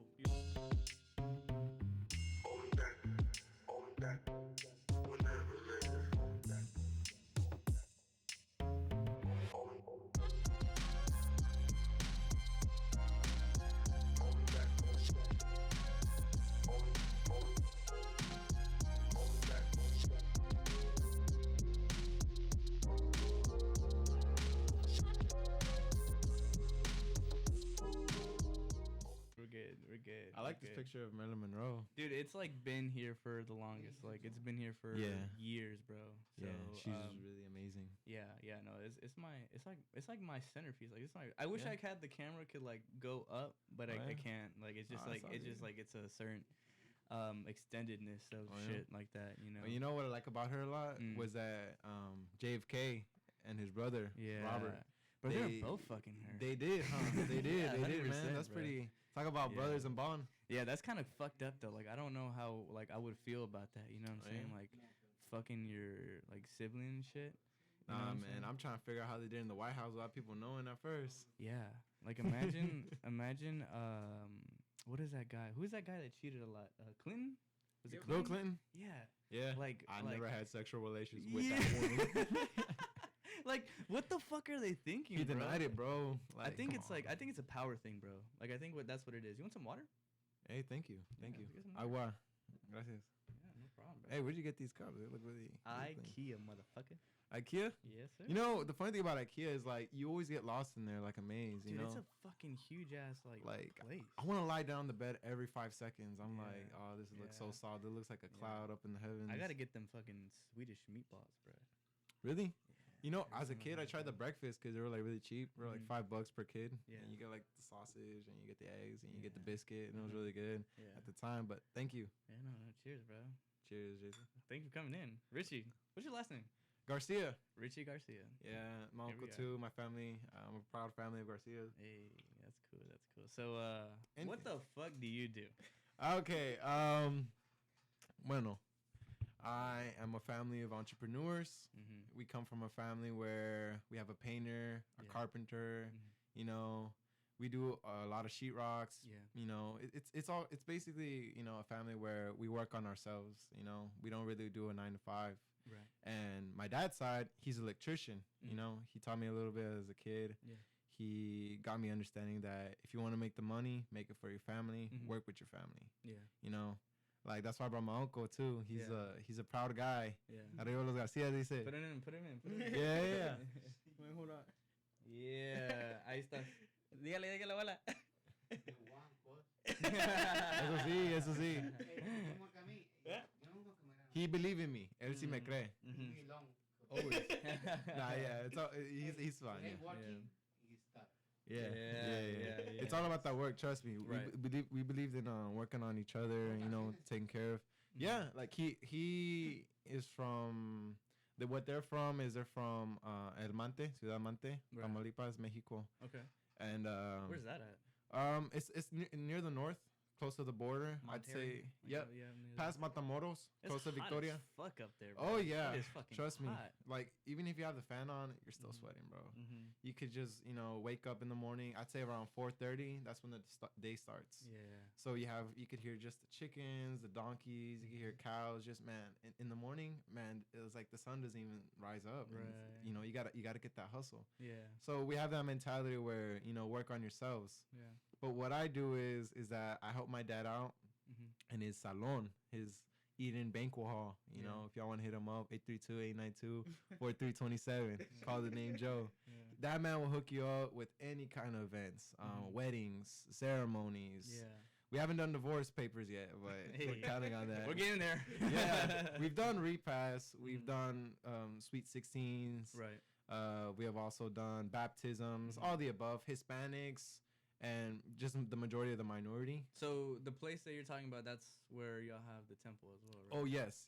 Beautiful. Beautiful. We're good. I like this picture of Marilyn Monroe. Dude, it's like been here for the longest. Like it's been here for years, bro. So, yeah, she's really amazing. Yeah. No, it's like my centerpiece. Like it's my. I wish I had the camera could like go up, but I can't. Like it's just it's a certain extendedness of shit like that. You know. Well, you know what I like about her a lot was that JFK and his brother Robert. But they're both fucking her. They did, huh? They did. They did, man. That's pretty. Talk about brothers and bond. Yeah, that's kind of fucked up though. Like I don't know how like I would feel about that. You know what I'm saying? Like fucking your like sibling and shit. Nah, man. I'm trying to figure out how they did in the White House without people knowing at first. Yeah. Like imagine. What is that guy? Who's that guy that cheated a lot? Clinton? Was it Bill Clinton? Yeah. Yeah. Like I never had sexual relations with that woman. Like, what the fuck are they thinking? He denied it, bro. Like, I think it's a power thing, bro. Like, I think that's what it is. You want some water? Hey, thank you. Agua. Gracias. Yeah, no problem, bro. Hey, where'd you get these cups? They look really IKEA, motherfucker. IKEA? Yes, sir. You know, the funny thing about IKEA is, like, you always get lost in there like a maze, you know? Dude, it's a fucking huge-ass, like place. I want to lie down on the bed every 5 seconds. I'm like, oh, this looks so solid. It looks like a cloud up in the heavens. I got to get them fucking Swedish meatballs, bro. Really? Yeah, you know, as a kid, I tried the breakfast because they were like really cheap. They were like $5 per kid. Yeah. And you get like the sausage and you get the eggs and you get the biscuit and it was really good at the time. But thank you. Yeah, no, cheers, bro. Cheers, Jason. Thank you for coming in. Richie, what's your last name? Garcia. Richie Garcia. Yeah, my uncle too, my family. I'm a proud family of Garcias. Hey, that's cool. So, what the fuck do you do? Okay, bueno. I am a family of entrepreneurs. Mm-hmm. We come from a family where we have a painter, a carpenter. Mm-hmm. You know, we do a lot of sheetrocks. Yeah. You know, it's basically, you know, a family where we work on ourselves. You know, we don't really do a 9 to 5. Right. And my dad's side, he's an electrician. Mm-hmm. You know, he taught me a little bit as a kid. Yeah. He got me understanding that if you want to make the money, make it for your family. Mm-hmm. Work with your family. Yeah. You know. Like, that's why I brought my uncle, too. He's a proud guy. Yeah. Arriba los Garcia, dice. Put him in. Yeah. Wait, hold on. Yeah, ahí está. Dígale, hola. Eso sí. He believe in me. Él sí me cree. Always. Nah, yeah. He's fine. He's working, he's stuck. Yeah. It's all about that work. Trust me. Right. We believed in working on each other. You know, taking care of. Yeah, like he is from. What they're from is they're from El Mante, Ciudad Mante, Tamaulipas, Mexico. Okay. And where's that at? It's near the north. Close to the border, I'd say. Yep. Past Matamoros, close to Victoria. It's fuck up there, bro. Oh yeah. It is fucking Trust hot. me. Like, even if you have the fan on, you're still sweating, bro. Mm-hmm. You could just, you know, wake up in the morning. I'd say around 4:30. That's when the day starts. Yeah. So you could hear just the chickens, the donkeys. You could hear cows. Just, man, in the morning, man, it was like the sun doesn't even rise up. Right. You know, you gotta get that hustle. Yeah. So we have that mentality where, you know, work on yourselves. Yeah. But what I do is that I help my dad out in his salon, his Eden banquet hall. You know, if y'all want to hit him up, 832-892-4327. Call the name Joe. Yeah. That man will hook you up with any kind of events, weddings, ceremonies. Yeah. We haven't done divorce papers yet, but we're counting on that. We're getting there. Yeah. We've done repasts. We've done sweet 16s. Right. We have also done baptisms, all the above, Hispanics. And just the majority of the minority. So the place that you're talking about, that's where y'all have the temple as well, right? Oh, yes.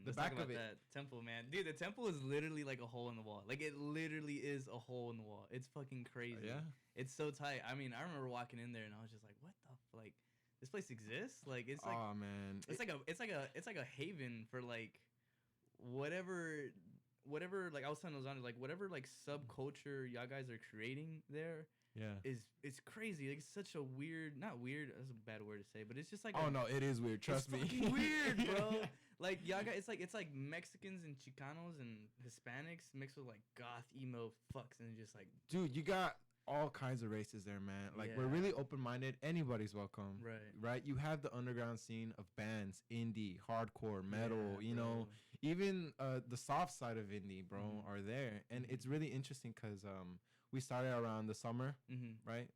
The back of it. That temple, man. Dude, the temple is literally like a hole in the wall. Like, it literally is a hole in the wall. It's fucking crazy. Yeah? It's so tight. I mean, I remember walking in there and I was just like, what the like, this place exists? Like, it's like... Oh, man. It's like a haven for, like, whatever... whatever, like I was telling Lozano, like whatever like subculture y'all guys are creating there. Yeah, it's crazy. Like, it's such a weird, not weird. That's a bad word to say, but it's just like. Oh no, it is weird. Trust me. Fucking weird, bro. Like y'all guys, it's like Mexicans and Chicanos and Hispanics mixed with like goth emo fucks and just like. Dude, you got all kinds of races there, man. Like we're really open minded. Anybody's welcome. Right. You have the underground scene of bands, indie, hardcore, metal. You know, even the soft side of indie, bro, are there, and it's really interesting because we started around the summer, right,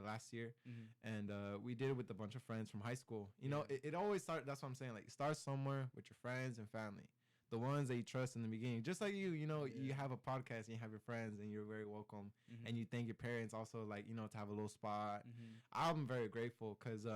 last year, and we did it with a bunch of friends from high school. You know, it always starts. That's what I'm saying. Like, it starts somewhere with your friends and family, the ones that you trust in the beginning. Just like you know, you have a podcast and you have your friends, and you're very welcome, and you thank your parents also, like, you know, to have a little spot. I'm very grateful because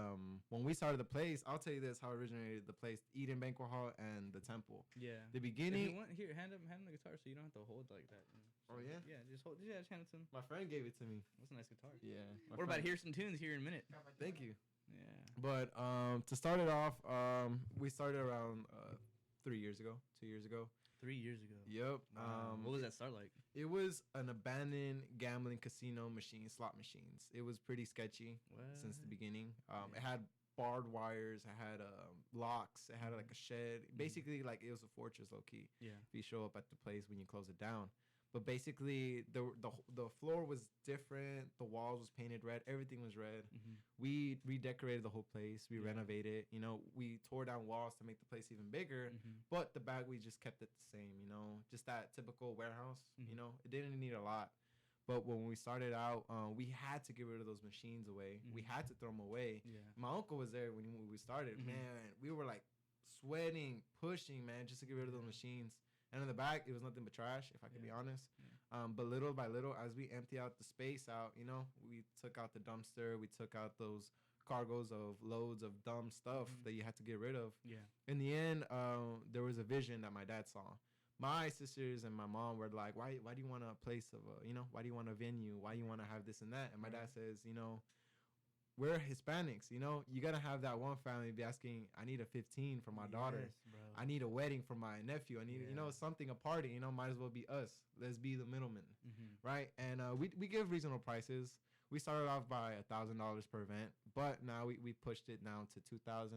when we started the place, I'll tell you this: how it originated the place, Eden Banquet Hall and the Temple. Yeah, the beginning. If you want, here, hand him the guitar so you don't have to hold like that. Oh yeah. Yeah, just hold. Yeah, just hand it to him. My friend gave it to me. That's a nice guitar. Yeah. We're about to hear some tunes here in a minute. Thank you. Yeah. But to start it off, we started around 3 years ago, 2 years ago. 3 years ago. Yep. What was that start like? It was an abandoned gambling casino machine, slot machines. It was pretty sketchy since the beginning. It had barbed wires. It had locks. It had like a shed. Basically, like, it was a fortress, low key. Yeah. If you show up at the place when you close it down. But basically, the floor was different. The walls was painted red. Everything was red. We redecorated the whole place. We renovated. You know, we tore down walls to make the place even bigger. But the back, we just kept it the same. You know, just that typical warehouse. You know, it didn't need a lot. But when we started out, we had to get rid of those machines away. We had to throw them away. Yeah. My uncle was there when we started. Man, we were like sweating, pushing, man, just to get rid of those machines. And in the back, it was nothing but trash, if I could be honest. But little by little, as we empty out the space out, you know, we took out the dumpster. We took out those cargoes of loads of dumb stuff that you had to get rid of. Yeah. In the end, there was a vision that my dad saw. My sisters and my mom were like, why do you want a place of, you know, why do you want a venue? Why do you want to have this and that? And my dad says, you know, we're Hispanics, you know, you got to have that one family be asking, I need a 15 for my daughter. Bro. I need a wedding for my nephew. I need, you know, something, a party, you know, might as well be us. Let's be the middleman. Right. And we give reasonable prices. We started off by $1,000 per event, but now we pushed it down to $2,000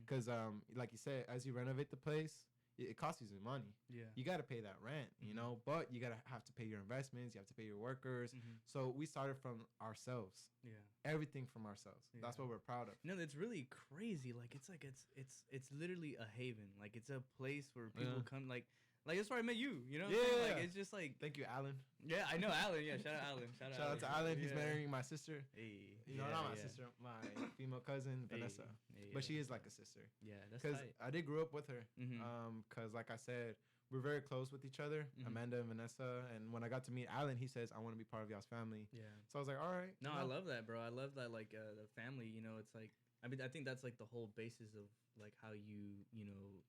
because, like you said, as you renovate the place, it costs you some money. Yeah. You got to pay that rent, you know, but you got to have to pay your investments. You have to pay your workers. So we started from ourselves. Yeah. Everything from ourselves. Yeah. That's what we're proud of. No, that's really crazy. Like, it's literally a haven. Like, it's a place where people come, like that's where I met you, you know? Yeah. Like, it's just like... Thank you, Alan. Yeah, I know Alan. Yeah, shout out Alan. Shout out to Alan. He's marrying my sister. Hey. You know, not my sister, my female cousin, Vanessa. But she is like a sister. Yeah, that's tight. Because I did grow up with her. Because, like I said, we're very close with each other, Amanda and Vanessa. And when I got to meet Alan, he says, I want to be part of y'all's family. Yeah. So I was like, all right. No, I love that, bro. I love that, like, the family, you know, it's like... I mean, I think that's, like, the whole basis of, like, how you know...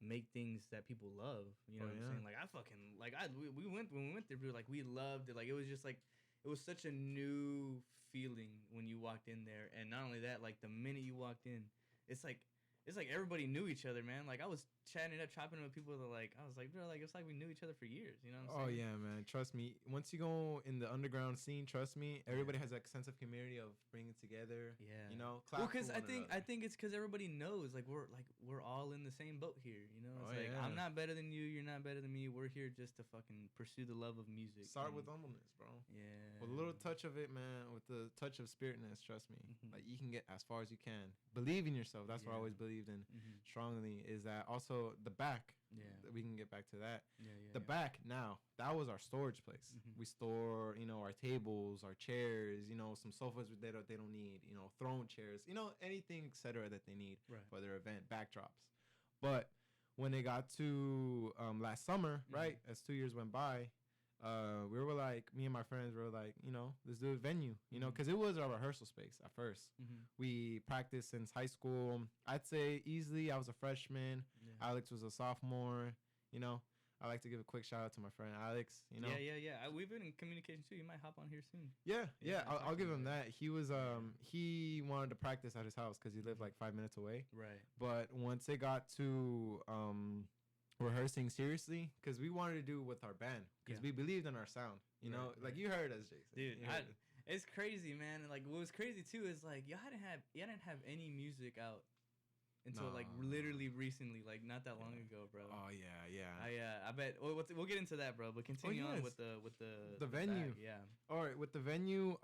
make things that people love, you know what I'm saying? Like, I fucking, like, we went, when we went there, we were like, we loved it. Like, it was just like, it was such a new feeling when you walked in there. And not only that, like, the minute you walked in, it's like everybody knew each other, man. Like, I was chatting it up, chopping it with people that, like, I was like, bro, like, it's like we knew each other for years, you know what I'm saying? Oh, yeah, man. Trust me. Once you go in the underground scene, trust me, everybody has that sense of community of bringing together. Yeah. You know? Well, because I think it's because everybody knows, like, we're all in the same boat here, you know? It's I'm not better than you, you're not better than me. We're here just to fucking pursue the love of music. Start with humbleness, bro. Yeah. With a little touch of it, man, with the touch of spiritness, trust me. Like, you can get as far as you can. Believe in yourself. That's what I always believed in strongly, is that also the back. Yeah. We can get back to that. The back, now, that was our storage place. We store, you know, our tables, our chairs, you know, some sofas they don't need, you know, throne chairs, you know, anything, etc. that they need for their event, backdrops. But when it got to last summer, right, as 2 years went by, we were like, me and my friends were like, you know, let's do a venue, you know, because it was our rehearsal space at first. We practiced since high school. I'd say easily I was a freshman. Alex was a sophomore. You know, I like to give a quick shout out to my friend Alex. You know, yeah. We've been in communication too. You might hop on here soon. Yeah. I'll give him that. He was he wanted to practice at his house because he lived like 5 minutes away. Right. But once it got to rehearsing seriously because we wanted to do it with our band because we believed in our sound. You know, like you heard us, Jason. Dude, it's crazy, man. And like what was crazy too is like y'all didn't have any music out until like literally recently, like not that long ago, bro. Oh yeah. I bet we'll get into that, bro. But continue on with the venue. Yeah. All right, with the venue,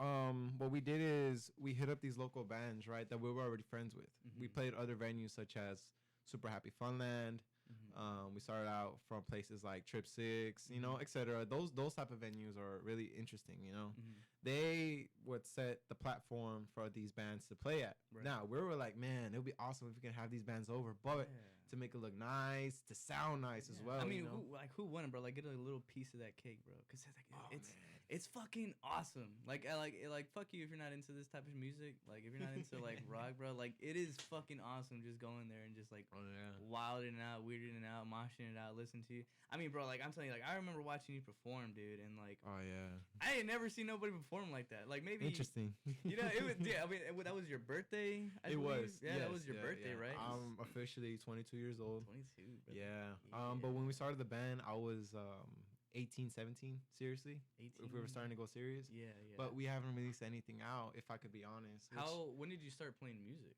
what we did is we hit up these local bands, right, that we were already friends with. Mm-hmm. We played other venues such as Super Happy Funland. Mm-hmm. We started out from places like Trip 6, you know, etc. Those type of venues are really interesting, you know. Mm-hmm. They would set the platform for these bands to play at. Right. Now, we were like, man, it would be awesome if we can have these bands over, but to make it look nice, to sound nice as well. I mean, you know? who wouldn't, bro? Like, get a little piece of that cake, bro. Because it's fucking awesome. Like fuck you if you're not into this type of music. Like, if you're not into like rock, bro. Like, it is fucking awesome just going there and just like wilding out, weirding out, moshing it out, listening to you. I mean, bro, like I'm telling you, like I remember watching you perform, dude, and like I ain't never seen nobody perform like that. Like maybe interesting. You know, it was I mean, that was your birthday. I believe. Yeah, that was your birthday, right? I'm officially 22 years old. 22. Brother. Yeah. But when we started the band, I was 18, 17, seriously. 18. If we were starting to go serious. Yeah. But we haven't released anything out, if I could be honest. When did you start playing music?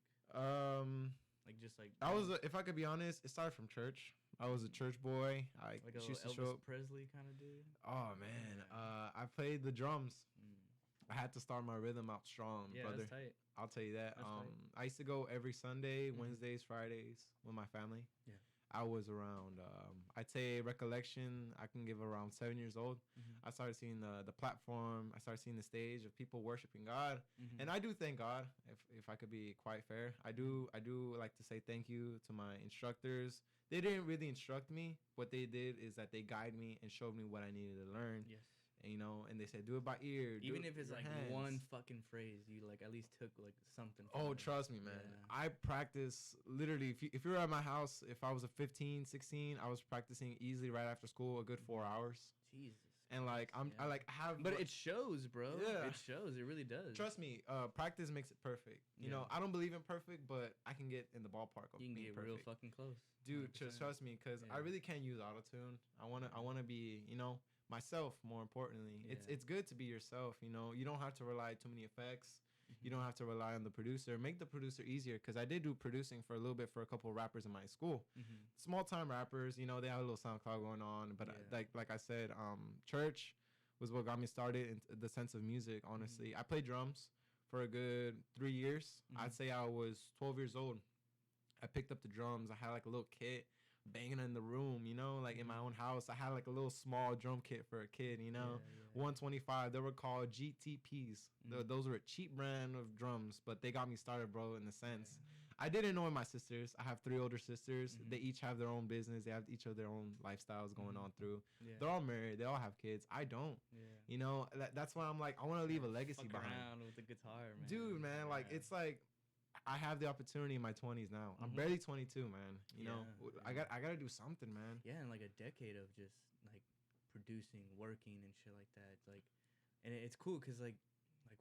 If I could be honest, it started from church. I was a church boy. I like used to Elvis show up. Presley kind of dude. Oh man, I played the drums. I had to start my rhythm out strong, brother. That's tight. I'll tell you that. I used to go every Sunday, Wednesdays, Fridays with my family. Yeah. I was around, I'd say recollection, I can give around 7 years old. Mm-hmm. I started seeing the platform. I started seeing the stage of people worshiping God. Mm-hmm. And I do thank God, if I could be quite fair. I do like to say thank you to my instructors. They didn't really instruct me. What they did is that they guided me and showed me what I needed to learn. Yes. And, you know, and they said, do it by ear. Even if it's like hands. One fucking phrase, you like at least took like something. Oh, trust me, man. Yeah. I practice literally. If you were at my house, if I was a 15, 16, I was practicing easily right after school, a good 4 hours. Jesus. And like I have. But it shows, bro. Yeah. It shows. It really does. Trust me. Practice makes it perfect. You know, I don't believe in perfect, but I can get in the ballpark of being perfect. You can get real fucking close. Dude, just trust me, because I really can't use autotune. I wanna be, you know, myself. More importantly, it's good to be yourself. You know, you don't have to rely too many effects. Mm-hmm. You don't have to rely on the producer. Make the producer easier, because I did do producing for a little bit for a couple of rappers in my school. Mm-hmm. Small time rappers, you know, they have a little SoundCloud going on. But like I said, church was what got me started in the sense of music. Honestly, I played drums for a good 3 years. Mm-hmm. I'd say I was 12 years old. I picked up the drums. I had like a little kit banging in the room, you know, like in my own house. I had like a little small drum kit for a kid, you know, 125. They were called GTPs. Those were a cheap brand of drums, but they got me started, bro, in the sense. I didn't know my sisters. I have 3 older sisters. They each have their own business. They have each of their own lifestyles going on through. Yeah. They're all married. They all have kids. I don't. Yeah. You know, that's why I'm like, I want to leave a legacy behind. Around with the guitar, man. Dude, man, like it's like I have the opportunity in my 20s now. I'm barely 22, man. You know, I got to do something, man. Yeah, and like a decade of just like producing, working, and shit like that. Like, and it's cool because like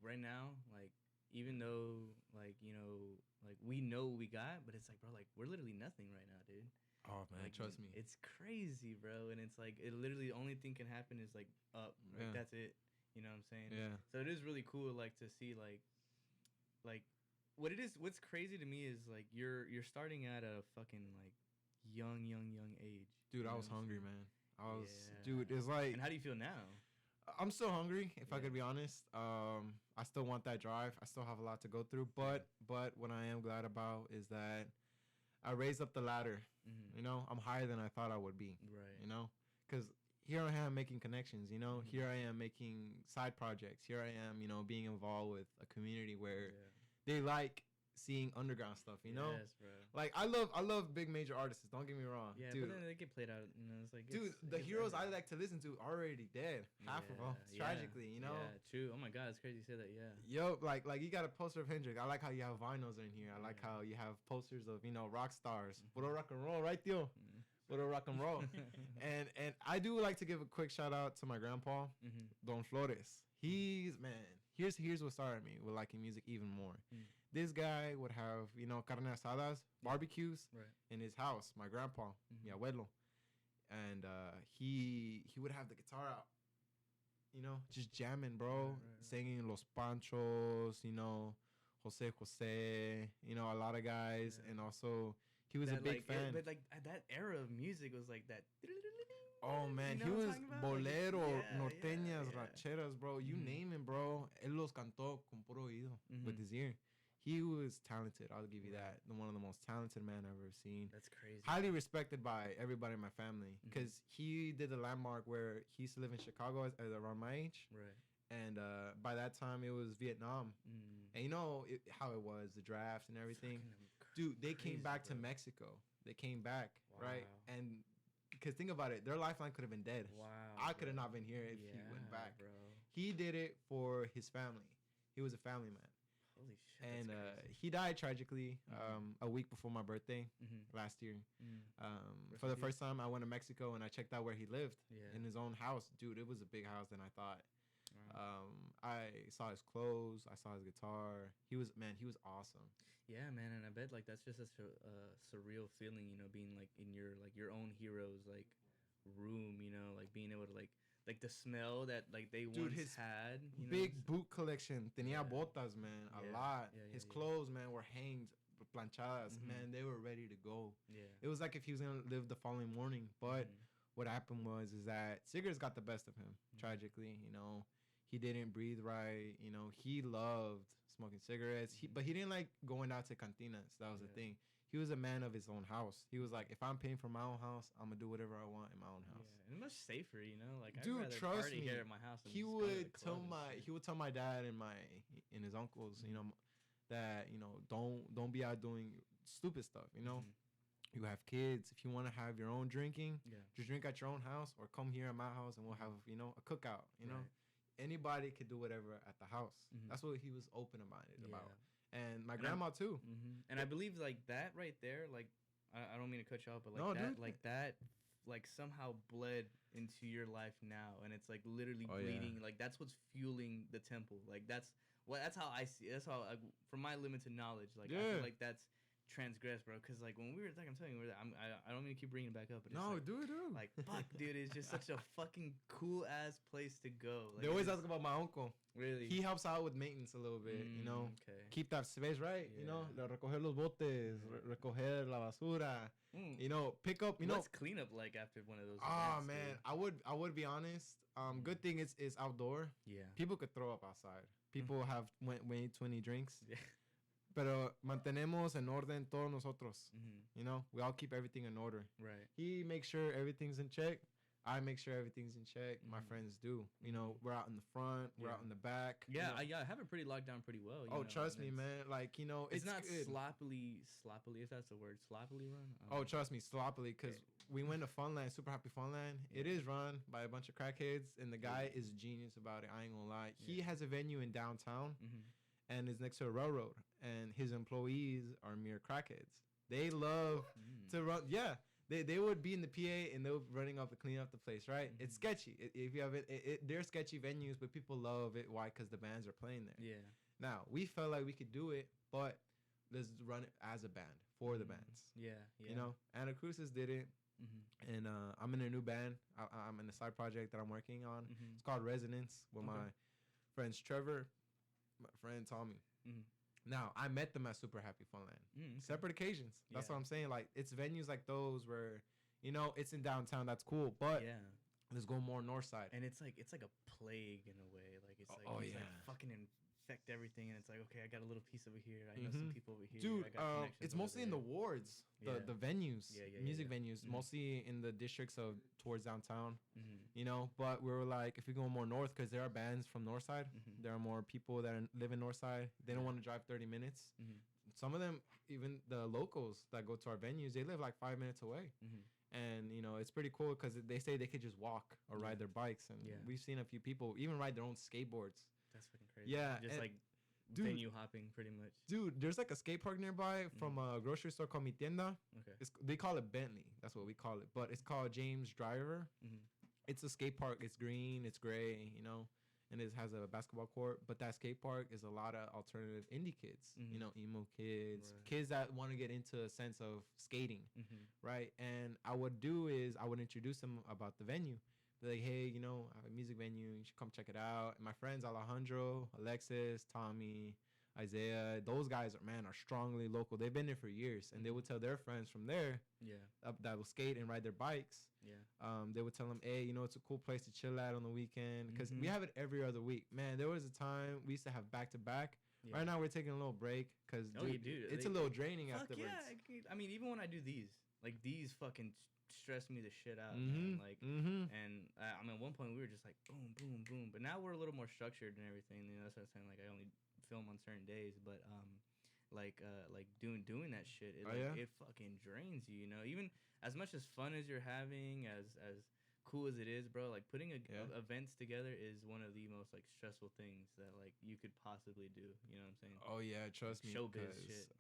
right now, like even though like you know like we know what we got, but it's like bro, like we're literally nothing right now, dude. Oh man, like, trust me. It's crazy, bro, and it's like it literally the only thing can happen is like up. Like that's it. You know what I'm saying? Yeah. So it is really cool, like to see like. What it is, what's crazy to me is like you're starting at a fucking like young age. Dude, I was hungry, man. Dude, it's like. And how do you feel now? I'm still hungry, if I could be honest. I still want that drive. I still have a lot to go through, but what I am glad about is that I raised up the ladder. Mm-hmm. You know, I'm higher than I thought I would be. Right. You know, because here I am making connections. You know, here I am making side projects. Here I am, you know, being involved with a community where. They like seeing underground stuff, you know? Yes, bro. Like, I love big major artists. Don't get me wrong. Yeah, dude. But then they get played out, you know, it's like... Dude, the heroes I like to listen to are already dead. Half of them, tragically, you know? Yeah, true. Oh my God, it's crazy you say that, yeah. Yo, like you got a poster of Hendrix. I like how you have vinyls in here. I like how you have posters of, you know, rock stars. Puro rock and roll, right, Theo? Puro rock and roll. and I do like to give a quick shout out to my grandpa, Don Flores. He's, man, here's what started me with liking music even more. This guy would have, you know, carne asadas, barbecues in his house, my grandpa, mi abuelo. and he would have the guitar out, you know, just jamming, bro, singing Los Panchos, you know, Jose Jose, you know, a lot of guys, and also he was a big fan. But like that era of music was like that. Oh man, you know he was bolero, like norteñas, rancheras, bro. You name him, bro. Él los cantó con puro oído with his ear. He was talented. I'll give you that. One of the most talented men I've ever seen. That's crazy. Highly respected by everybody in my family because he did the landmark where he used to live in Chicago around my age. Right. And by that time, it was Vietnam. And you know how it was, the draft and everything. Dude, they came back to Mexico. They came back, right? And because think about it, their lifeline could have been dead. Wow. I could have not been here if he went back. Bro. He did it for his family. He was a family man. Holy shit. And he died tragically a week before my birthday last year. For the first time, I went to Mexico and I checked out where he lived in his own house. Dude, it was a big house than I thought. I saw his clothes. I saw his guitar. He was awesome. Yeah, man, and I bet like that's just a surreal feeling, you know, being like in your own hero's like room, you know, like being able to like the smell that like they once had. You know? Big boot collection. Tenía botas, man, a lot. His clothes, man, were hanged, planchadas. Man, they were ready to go. Yeah, it was like if he was gonna live the following morning. But what happened is that cigarettes got the best of him. Tragically, you know. He didn't breathe right. You know, he loved smoking cigarettes. But he didn't like going out to cantinas. That was the thing. He was a man of his own house. He was like, if I'm paying for my own house, I'm gonna do whatever I want in my own house. Yeah, and much safer, you know. Like, dude, I'd rather trust party me. here at my house. He would tell my dad and his uncles, you know, that you know don't be out doing stupid stuff. You know, you have kids. If you want to have your own drinking, just drink at your own house or come here at my house and we'll have a cookout. You know. Anybody could do whatever at the house. That's what he was open about. And my grandma too. And I believe like that right there, like I don't mean to cut you off, but like that somehow bled into your life now, and it's like literally bleeding. Like that's what's fueling the temple. Like that's how I see it. That's how from my limited knowledge, like I feel like that's transgressed, bro, because like when we were like I'm telling you, I don't mean to keep bringing it back up, but it's dude, like fuck, dude, it's just such a fucking cool ass place to go. Like, they always ask about my uncle. Really, he helps out with maintenance a little bit, you know. Keep that space right, you know, recoger los botes, recoger la basura, you know, pick up, you know. What's cleanup like after one of those events, man, dude? I would be honest. Good thing it's outdoor. People could throw up outside. People have way too many drinks. Pero mantenemos en orden todos nosotros. You know, we all keep everything in order. Right. He makes sure everything's in check. I make sure everything's in check. My friends do. You know, we're out in the front. We're out in the back. Yeah, you know. I have it pretty locked down pretty well. You know, trust me, man. Like, you know, it's not good. sloppily, if that's the word, sloppily run. Trust me, sloppily, because we went to Funland, Super Happy Funland. It is run by a bunch of crackheads, and the guy is genius about it. I ain't gonna lie. He has a venue in downtown. And is next to a railroad, and his employees are mere crackheads. They love to run. Yeah, they would be in the PA and they were running off to clean up the place. Right? It's sketchy. If you have they're sketchy venues, but people love it. Why? Because the bands are playing there. Yeah. Now we felt like we could do it, but let's run it as a band for the bands. Yeah. You know, Anna Cruces did it. And I'm in a new band. I'm in a side project that I'm working on. It's called Resonance with my friends Trevor. My friend Tommy. Now, I met them at Super Happy Funland. Separate occasions. That's what I'm saying. Like, it's venues like those where, you know, it's in downtown. That's cool. But let's go more north side. And it's like a plague in a way. Like, it's like, like fucking infect everything. And it's like, okay, I got a little piece over here. I know some people over here. Dude, it's mostly in the wards. The venues. Music venues. Mostly in the districts of towards downtown. You know, but we were like, if we go more north, because there are bands from north side, there are more people that live in north side. They don't want to drive 30 minutes. Some of them, even the locals that go to our venues, they live like 5 minutes away. And you know, it's pretty cool because they say they could just walk or ride their bikes, and we've seen a few people even ride their own skateboards. That's fucking crazy. Yeah, just like venue hopping pretty much. Dude, there's like a skate park nearby from a grocery store called Mi Tienda. They call it Bentley. That's what we call it, but it's called James Driver. It's a skate park. It's green. It's gray. You know, and it has a basketball court. But that skate park is a lot of alternative indie kids, you know, emo kids, kids that want to get into a sense of skating, right? And I would do is I would introduce them about the venue. Be like, hey, you know, I have a music venue. You should come check it out. And my friends Alejandro, Alexis, Tommy, Isaiah, those guys are strongly local. They've been there for years, and they would tell their friends from there, that will skate and ride their bikes. They would tell them, hey, you know, it's a cool place to chill at on the weekend, because we have it every other week. Man, there was a time we used to have back to back. Right now we're taking a little break because it's a little draining afterwards. Yeah, I mean, even when I do these fucking stress me the shit out, man. Like, and I mean, at one point we were just like boom, boom, boom, but now we're a little more structured and everything. You know, that's what I'm saying. Like, I only film on certain days, but like doing that shit, it fucking drains you. You know, even as much as fun as you're having, as cool as it is, bro, like putting events together is one of the most like stressful things that like you could possibly do. You know what I'm saying? Oh yeah, trust me. Showbiz shit.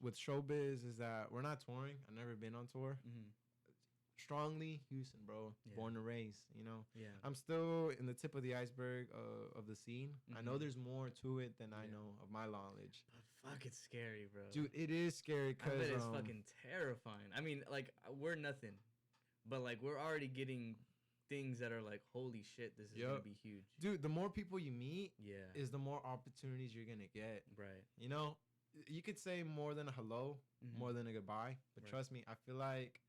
With showbiz is that we're not touring. I've never been on tour. Strongly Houston, bro. Born and raised, you know. I'm still in the tip of the iceberg of the scene. I know there's more to it than I know of my knowledge. But fuck, it's scary, bro. Dude, it is scary because it's fucking terrifying. I mean, like, we're nothing, but like we're already getting things that are like, holy shit, this is gonna be huge. Dude, the more people you meet, is the more opportunities you're gonna get. Right. You know, you could say more than a hello, more than a goodbye, but trust me, I feel like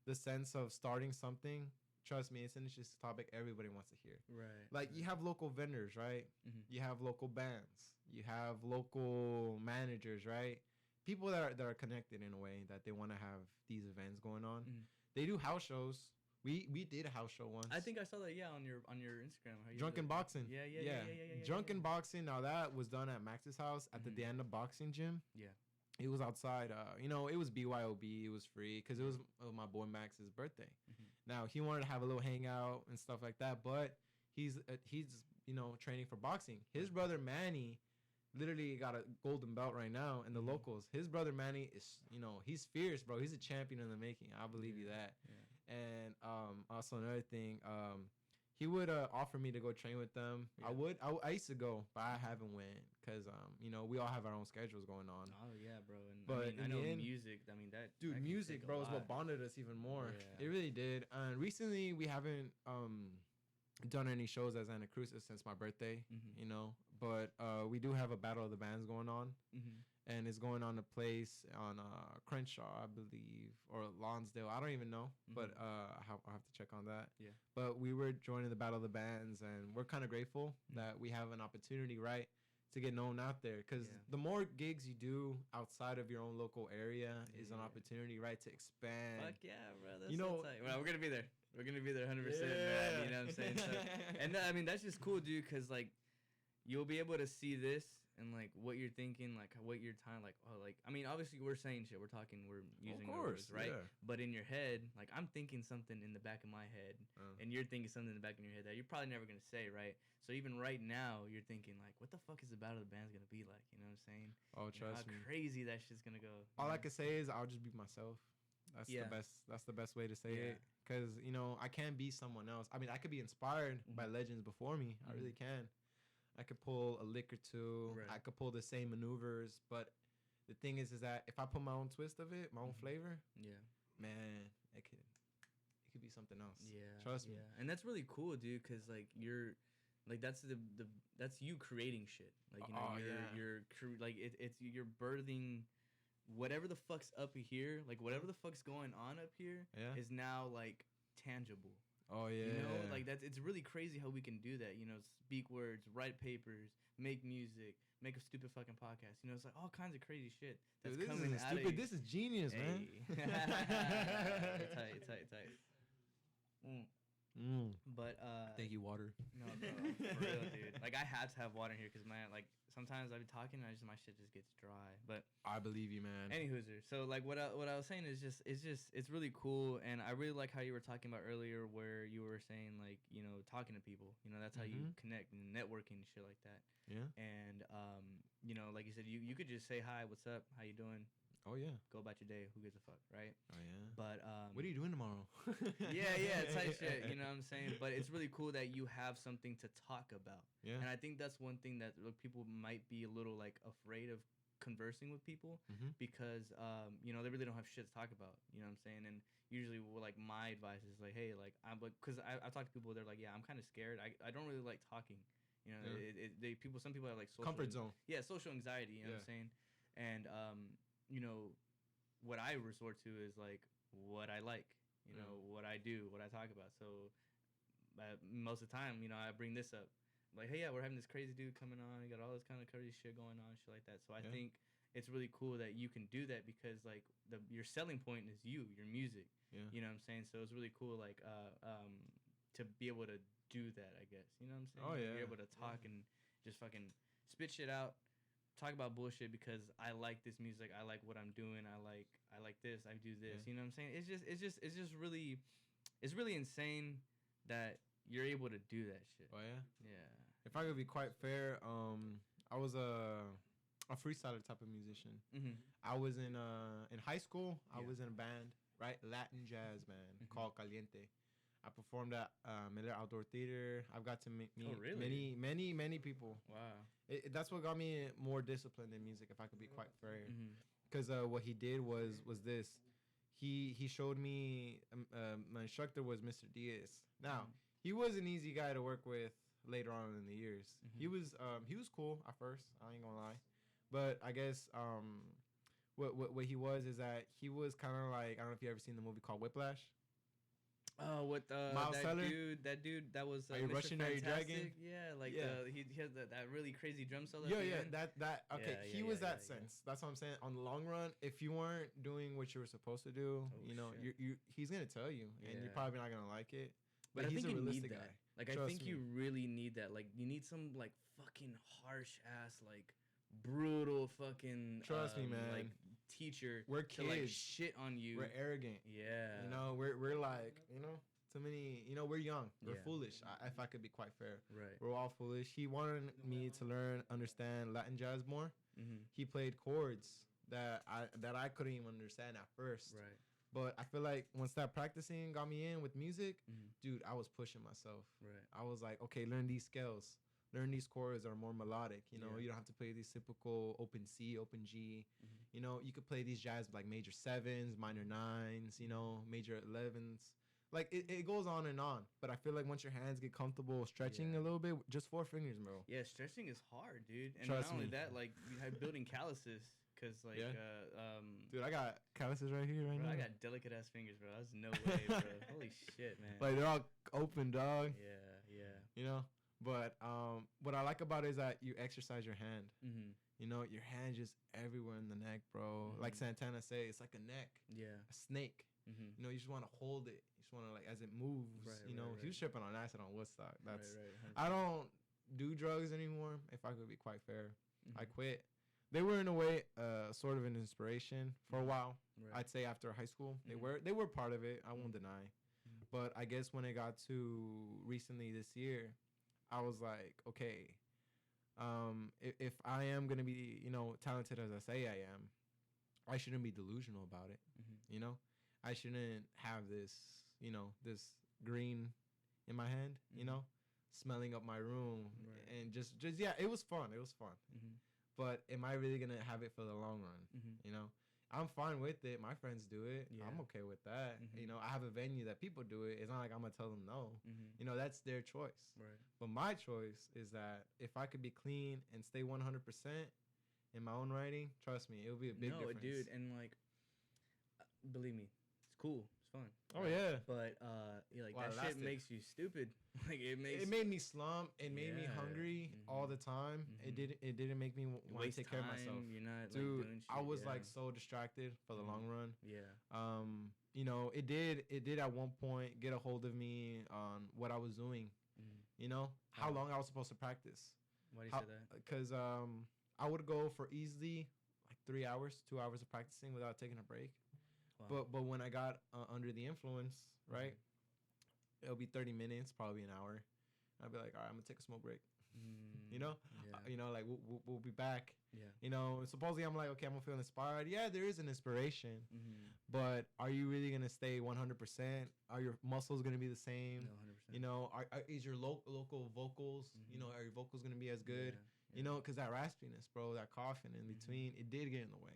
the sense of starting something, trust me, it's an interesting topic everybody wants to hear. Right. Like, you have local vendors, right? You have local bands. You have local managers, right? People that are connected in a way that they want to have these events going on. They do house shows. We did a house show once. I think I saw that, on your Instagram. Drunken Boxing. Yeah. Drunken Boxing. Now, that was done at Max's house at the Deanna Boxing Gym. Yeah. It was outside. You know, it was BYOB. It was free because it was my boy Max's birthday. Now, he wanted to have a little hangout and stuff like that, but he's you know, training for boxing. His brother Manny literally got a golden belt right now in the locals. His brother Manny is, you know, he's fierce, bro. He's a champion in the making. I believe you that. And also another thing, he would offer me to go train with them. I used to go, but I haven't went because you know, we all have our own schedules going on. Oh yeah, bro. And but I know music. I mean that. Dude, music, bro, is what bonded us even more. Yeah. It really did. And recently, we haven't done any shows as Anna Cruz since my birthday. You know, but we do have a battle of the bands going on. And it's going on a place on Crenshaw, I believe, or Lonsdale. I don't even know, but I'll have to check on that. Yeah. But we were joining the Battle of the Bands, and we're kind of grateful that we have an opportunity, right, to get known out there. Because the more gigs you do outside of your own local area is an opportunity, right, to expand. Fuck yeah, bro. That's so tight. Well, we're going to be there. We're going to be there 100%, man. You know what I'm saying? So, and I mean, that's just cool, dude, because, like, you'll be able to see this and like what you're thinking, like what your time, like, oh, like, I mean, obviously we're saying shit, we're talking, we're using words, right? Yeah. But in your head, like, I'm thinking something in the back of my head, and you're thinking something in the back of your head that you're probably never gonna say, right? So even right now, you're thinking like, what the fuck is the Battle of the Band's gonna be like? You know what I'm saying? Oh, trust me. How crazy that shit's gonna go. All I can say is I'll just be myself. That's the best. That's the best way to say it. Because, you know, I can't be someone else. I mean, I could be inspired by legends before me. I really can. I could pull a lick or two. Right. I could pull the same maneuvers, but the thing is that if I put my own twist of it, my own flavor, man, it could be something else. Yeah, trust me. And that's really cool, dude, because like you're, like that's that's you creating shit. Like, you know, you're like you're birthing whatever the fuck's up here, like whatever the fuck's going on up here is now like tangible. Oh yeah, you know, like it's really crazy how we can do that. You know, speak words, write papers, make music, make a stupid fucking podcast. You know, it's like all kinds of crazy shit that's coming out of you. This is genius, man. tight. But thank you, water. No, bro, for real, dude. Like, I had to have water in here because, man, like, sometimes I be talking and my shit just gets dry. But I believe you, man. Anywhooser. So like what I was saying is it's really cool, and I really like how you were talking about earlier where you were saying, like, you know, talking to people. You know, that's how you connect, and networking and shit like that. Yeah. And you know, like you said, you could just say hi, what's up, how you doing? Oh yeah. Go about your day. Who gives a fuck, right? Oh yeah. But what are you doing tomorrow? yeah, type shit. You know what I'm saying? But it's really cool that you have something to talk about. Yeah. And I think that's one thing that people might be a little like afraid of conversing with people because you know, they really don't have shit to talk about. You know what I'm saying? And usually, like, my advice is like, hey, like, I'm like, because I talk to people, they're like, yeah, I'm kind of scared. I don't really like talking. You know, some people have like social comfort zone. Yeah, social anxiety. You know what I'm saying? And you know, what I resort to is like what I like. You know, what I do, what I talk about. So most of the time, you know, I bring this up. Like, hey, yeah, we're having this crazy dude coming on. You got all this kind of crazy shit going on, shit like that. So I think it's really cool that you can do that because like your selling point is your music. Yeah. You know what I'm saying? So it's really cool, like to be able to do that. I guess, you know what I'm saying? Oh yeah. Be able to talk and just fucking spit shit out, talk about bullshit because I like this music. I like what I'm doing. I like this. I do this. Yeah. You know what I'm saying? It's just really, it's really insane that you're able to do that shit. Oh yeah. Yeah. If I could be quite fair, I was a freestyler type of musician. I was in high school. I was in a band, right? Latin jazz band called Caliente. I performed at Miller Outdoor Theater. I've got to meet many people. Wow. That's what got me more disciplined in music, if I could be quite fair. Because what he did was this. He showed me, my instructor was Mr. Diaz. Now, he was an easy guy to work with later on in the years. He was cool at first, I ain't gonna lie. But I guess what he was is that he was kind of like, I don't know if you ever seen the movie called Whiplash. Oh, with Miles Teller? that dude that was Are you Russian Are You Dragon? Yeah, like he has that really crazy drum solo. That okay. He was that sense. That's what I'm saying. On the long run, if you weren't doing what you were supposed to do, he's gonna tell you, and you're probably not gonna like it. But I he's think a you realistic need that. guy. Like, I think you really need that. Like, you need some like fucking harsh ass, like brutal fucking trust me, man. Like teacher. We're kids. To, like, shit on you. We're arrogant. Yeah. You know, we're like, you know, too many. You know, we're young. We're foolish. If I could be quite fair. Right. We're all foolish. He wanted me to understand Latin jazz more. He played chords that I couldn't even understand at first. Right. But I feel like once that practicing got me in with music, dude, I was pushing myself. Right. I was like, okay, learn these scales. Learn these chords that are more melodic. You know, you don't have to play these typical open C, open G. You know, you could play these jazz with like major 7s, minor 9s, you know, major 11s. Like, it goes on and on. But I feel like once your hands get comfortable stretching a little bit, just 4 fingers, bro. Yeah, stretching is hard, dude. And Trust not only me. that, like, you have building calluses. Because, like, dude, I got calluses right here, right now. I got delicate ass fingers, bro. That's no way, bro. Holy shit, man. Like, they're all open, dog. Yeah. You know? But what I like about it is that you exercise your hand. You know, your hand just everywhere in the neck, bro. Like Santana say, it's like a neck. Yeah. A snake. You know, you just want to hold it. You just want to, like, as it moves. Right, you know, he was tripping on acid on Woodstock. That's I don't do drugs anymore, if I could be quite fair. I quit. They were, in a way, sort of an inspiration for a while. Right. I'd say after high school. They were part of it. I won't deny. But I guess when it got to recently this year, I was like, okay, if I am going to be, you know, talented as I say I am, I shouldn't be delusional about it. You know? I shouldn't have this, you know, this green in my hand, you know, smelling up my room. Right. And just it was fun. It was fun. But am I really going to have it for the long run? You know, I'm fine with it. My friends do it. Yeah. I'm okay with that. You know, I have a venue that people do it. It's not like I'm going to tell them no. You know, that's their choice. Right. But my choice is that if I could be clean and stay 100% in my own writing, trust me, it'll be a big difference. No, dude. And, like, believe me, it's cool. It's fun. Oh, yeah. But, that shit makes you stupid. Like, it made me slump. It made me hungry all the time. It didn't make me want to take care of myself. You're not, dude, like, doing shit. I was like so distracted for the long run. Yeah. You know, it did at one point get a hold of me on what I was doing. You know, how long I was supposed to practice. Why do you say that? Because I would go for easily like 3 hours, 2 hours of practicing without taking a break. Wow. But when I got under the influence, right, it'll be 30 minutes, probably an hour. I'll be like, all right, I'm going to take a smoke break. You know, you know, like we'll be back. Yeah. You know, supposedly I'm like, okay, I'm gonna feel inspired. Yeah, there is an inspiration, but are you really gonna stay 100%? Are your muscles gonna be the same? No, 100%. You know, is your local vocals? You know, are your vocals gonna be as good? Yeah. You know, because that raspiness, bro, that coughing in between, it did get in the way.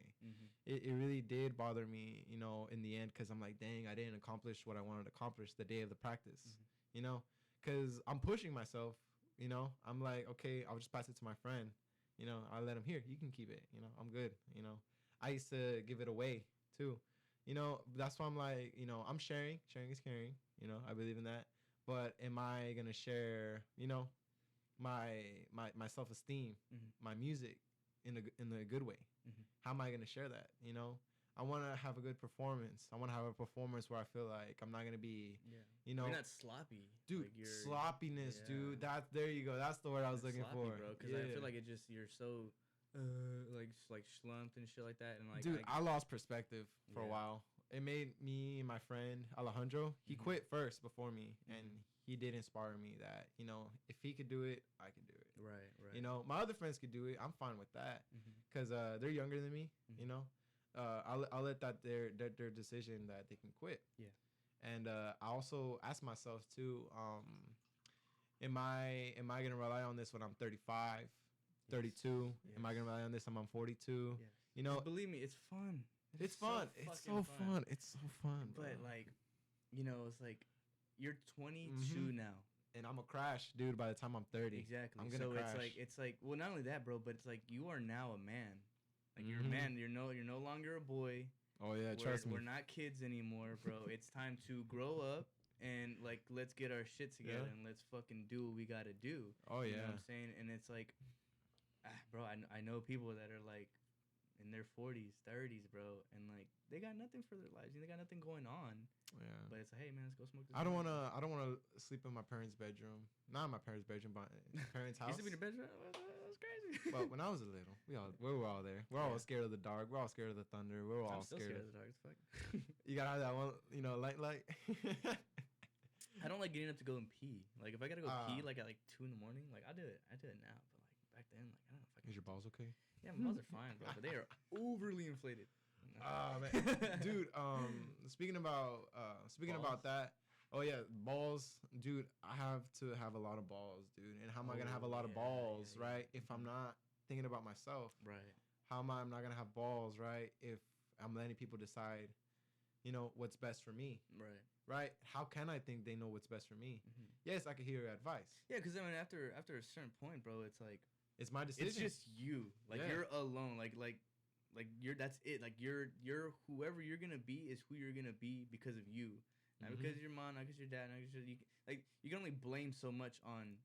It really did bother me, you know, in the end, because I'm like, dang, I didn't accomplish what I wanted to accomplish the day of the practice, you know, because I'm pushing myself, you know. I'm like, okay, I'll just pass it to my friend, you know. I'll let him, here, you can keep it, you know, I'm good, you know. I used to give it away, too, you know. That's why I'm like, you know, I'm sharing is caring, you know. I believe in that. But am I going to share, you know, my self-esteem, my music in a good way? How am I going to share that? You know, I want to have a good performance. I want to have a performance where I feel like I'm not going to be, you know, you're not sloppy, dude. Like sloppiness, dude. There you go. That's the word I was looking sloppy, for, bro. Because I feel like you're so like slumped and shit like that. And like, dude, I lost perspective for a while. It made me and my friend Alejandro. He quit first before me, and he did inspire me that, you know, if he could do it, I could do it. Right. You know, my other friends could do it. I'm fine with that, because they're younger than me. You know, I'll let that their decision that they can quit. Yeah. And I also ask myself too, am I gonna rely on this when I'm 35, 32? Yes. Am I gonna rely on this when I'm 42? Yes. You know, believe me, it's fun. It's fun. It's so fun. It's so fun. But like, you know, it's like you're 22 now. And I'm a crash, dude, by the time I'm 30. Exactly. I'm gonna crash. It's like well, not only that, bro, but it's like you are now a man. Like you're a man. You're no longer a boy. Oh yeah, trust me. We're not kids anymore, bro. It's time to grow up and like let's get our shit together and let's fucking do what we gotta do. Oh yeah. You know what I'm saying? And it's like, bro, I know people that are like in their 40s, 30s, bro, and like they got nothing for their lives. They got nothing going on. Yeah. But it's like, hey man, let's go smoke this. I don't wanna sleep in my parents' bedroom. Not in my parents' bedroom, but my parents' house. You sleep in your bedroom? That's crazy. Well, when I was a little, we were all there. We're all scared of the dark. We're all scared of the thunder. We're all scared of the dark as fuck. You gotta have that one, you know, light. I don't like getting up to go and pee. Like if I gotta go pee like at like 2 in the morning, like I do it now. But like back then, like I don't know if I can. Is your balls okay? Yeah, my balls are fine, bro. But they are overly inflated. Man. Dude, speaking about that, oh yeah, balls, dude. I have to have a lot of balls, dude. And how am I gonna have a lot of balls, right? If I'm not thinking about myself, right? How am I not gonna have balls, right? If I'm letting people decide, you know, what's best for me, right? How can I think they know what's best for me? Yes, I could hear your advice. Yeah, because I mean, after a certain point, bro, it's like it's my decision. It's just you, like you're alone, like you're that's it. Like you're whoever you're gonna be is who you're gonna be because of you, not because of your mom, not because your dad, not because you can only blame so much on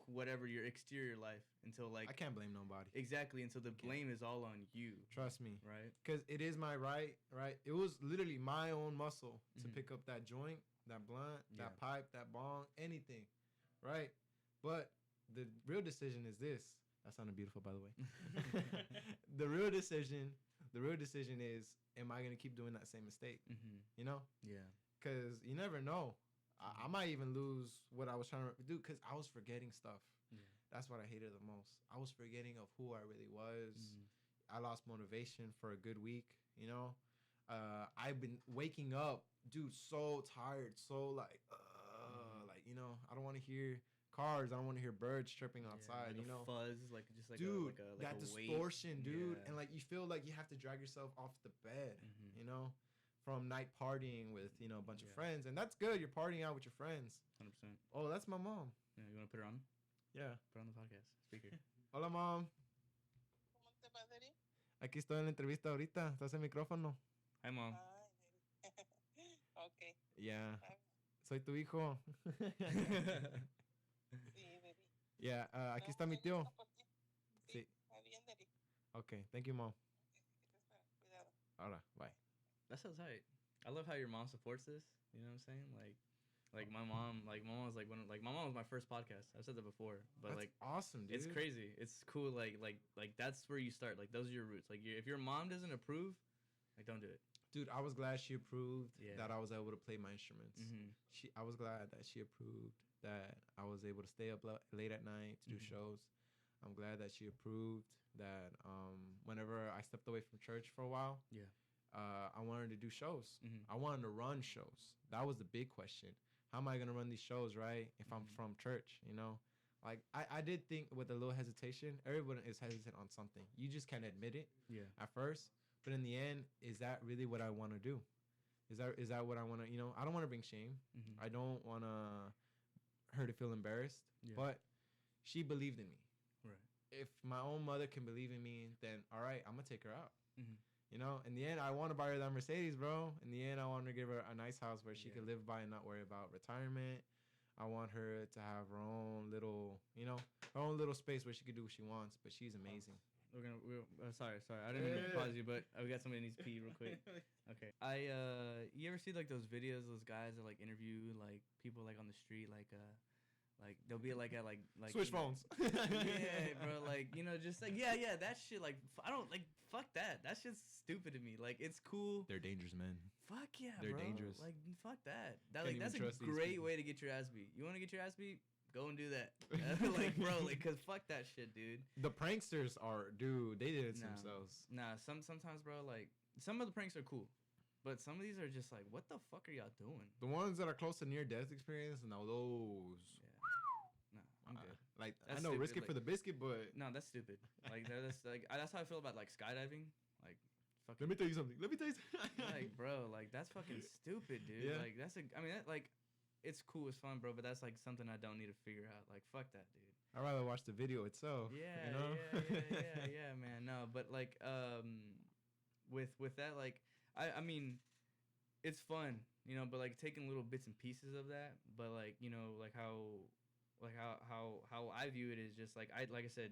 whatever your exterior life until like I can't blame nobody. Exactly, until the blame is all on you. Trust me, right? Because it is my right. It was literally my own muscle to pick up that joint, that blunt, that pipe, that bong, anything, right? But the real decision is this. That sounded beautiful, by the way. The real decision is, am I gonna keep doing that same mistake? You know? Yeah. Because you never know. I might even lose what I was trying to do because I was forgetting stuff. Yeah. That's what I hated the most. I was forgetting of who I really was. I lost motivation for a good week. You know, I've been waking up, dude, so tired, so like you know, I don't want to hear cars. I don't want to hear birds chirping outside. Like you know, fuzz, like just like dude, like that a distortion, weight. dude, and like you feel like you have to drag yourself off the bed. You know, from night partying with a bunch of friends, and that's good. You're partying out with your friends. 100%. Oh, that's my mom. Yeah, you want to put her on? Yeah, put her on the podcast. Speaker. Hola, mom. ¿Cómo te va, Daddy? Aquí estoy en la entrevista ahorita. ¿Estás en el micrófono? Hi, mom. Okay. Yeah. Soy tu hijo. Sí, baby. Yeah, aquí está mi tío. Sí. Está bien, Daddy. Okay, thank you, mom. Cuidado. Ahora, bye. That sounds tight. I love how your mom supports this. You know what I'm saying? Like my mom was like my mom was my first podcast. I've said that before, but that's like awesome, dude. It's crazy. It's cool. Like that's where you start. Like those are your roots. Like if your mom doesn't approve, like don't do it. Dude, I was glad she approved that I was able to play my instruments. I was glad that she approved that I was able to stay up late at night to do shows. I'm glad that she approved that. Whenever I stepped away from church for a while, I wanted to do shows. I wanted to run shows. That was the big question. How am I gonna run these shows, right? If I'm from church, you know, like I did think with a little hesitation. Everyone is hesitant on something. You just can't admit it. At first, but in the end, is that really what I want to do? Is that what I want to? You know, I don't want to bring shame. I don't want her to feel embarrassed. But she believed in me. Right. If my own mother can believe in me, then all right, I'm gonna take her out. You know, in the end, I want to buy her that Mercedes, bro. In the end, I want to give her a nice house where she can live by and not worry about retirement. I want her to have her own little, you know, her own little space where she can do what she wants. But she's amazing. Sorry. I didn't mean to pause you, but we got somebody that needs to pee real quick. Okay. You ever see like those videos, those guys that like interview like people like on the street, like they'll be like at like switch phones. Yeah, bro. Like, you know, just like yeah, that shit. Like I don't like fuck that. That shit's stupid to me. Like it's cool. They're dangerous, man. Fuck yeah, they're bro. dangerous. Like fuck that. That's a great way to get your ass beat. You want to get your ass beat? Go and do that. Like, bro, like, cause fuck that shit, dude. The pranksters they did it themselves. Nah, sometimes, bro, like, some of the pranks are cool. But some of these are just like, what the fuck are y'all doing? The ones that are close to near-death experience, now those. Yeah. Nah, I'm good. Like, that's I know, stupid. risk it for the biscuit, but. No, that's stupid. Like, that's how I feel about, like, skydiving. Like, fucking. Let me tell you something. Like, bro, like, that's fucking stupid, dude. Yeah. Like, it's cool, it's fun, bro, but that's like something I don't need to figure out. Like, fuck that, dude. I'd rather watch the video itself. Yeah, you know? yeah, man. No, but like, with that, like, I mean, it's fun, you know, but like taking little bits and pieces of that, but like, you know, like how I view it is just like I said,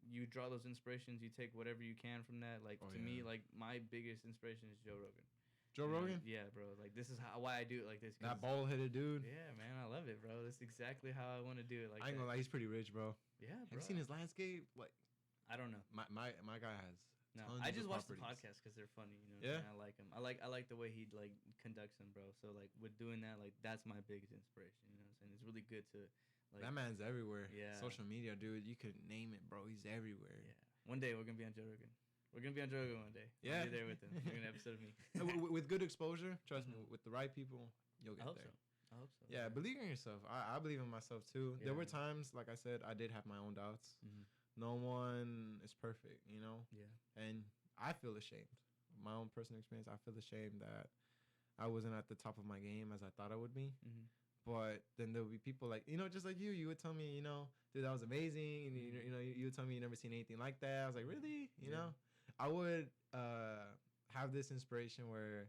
you draw those inspirations, you take whatever you can from that. Like me, like my biggest inspiration is Joe Rogan. Joe Rogan? Yeah, bro. Like, this is why I do it like this. That bald-headed dude. Yeah, man. I love it, bro. That's exactly how I want to do it. Like, I ain't gonna lie. He's pretty rich, bro. Yeah, bro. Have you seen his landscape? Like, I don't know. My guy has. No, I just watch the podcast because they're funny. You know, yeah. I like him. I like the way he like conducts them, bro. So like with doing that, like that's my biggest inspiration. You know what I'm saying? It's really good to like. That man's everywhere. Yeah. Social media, dude. You could name it, bro. He's everywhere. Yeah. One day we're gonna be on Joe Rogan. We're gonna be on Joe Rogan one day. Yeah. I'll be there with him. We're gonna have an episode of me. With good exposure, trust me. With the right people, you'll get there. I hope so. Yeah, believe in yourself. I believe in myself too. Yeah, there were times, like I said, I did have my own doubts. No one is perfect, you know. Yeah. And I feel ashamed. My own personal experience, I feel ashamed that I wasn't at the top of my game as I thought I would be. But then there would be people like, you know, just like you would tell me, you know, dude, that was amazing. And you would tell me you never seen anything like that. I was like, really? You know, I would have this inspiration where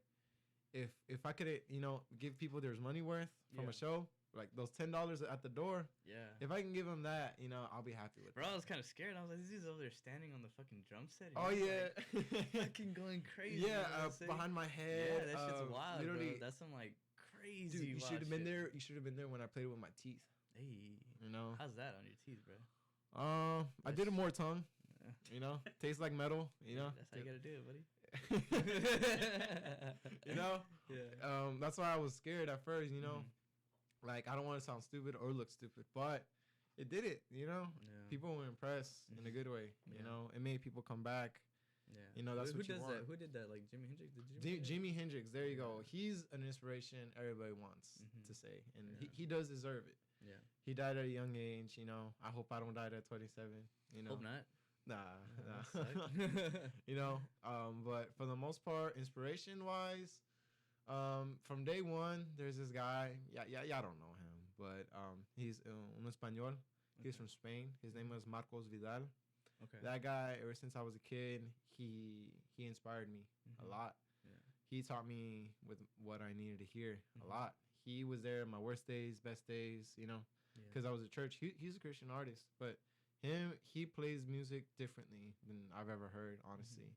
if I could, you know, give people their money worth from a show, like those $10 at the door. Yeah. If I can give them that, you know, I'll be happy with it. Bro, I was kind of scared. I was like, this dude's over there standing on the fucking drum set. Oh, yeah. Like, fucking going crazy. Yeah, behind my head. Yeah, that shit's wild, literally, bro. That's some, like, crazy dude, you should have been shit. there. You should have been there when I played with my teeth. Hey. You know? How's that on your teeth, bro? I did it more tongue. Yeah. You know? Tastes like metal. You know? That's how you gotta do it, buddy. You know? Yeah. That's why I was scared at first, you know? Like, I don't want to sound stupid or look stupid, but it did it, you know? Yeah. People were impressed in a good way, you know? It made people come back. Yeah. You know, that's what you want. Who did that? Like Jimi Hendrix? Jimi Hendrix, there you go. He's an inspiration everybody wants to say. And he does deserve it. Yeah. He died at a young age, you know? I hope I don't die at 27, you know? Hope not. Nah. You know? But for the most part, inspiration-wise, from day one, there's this guy. Y'all don't know him, but he's un español. He's from Spain. His name was Marcos Vidal. Okay. That guy, ever since I was a kid, he inspired me a lot. Yeah. He taught me with what I needed to hear a lot. He was there my worst days, best days, you know, because I was at church. He's a Christian artist, but he plays music differently than I've ever heard, honestly.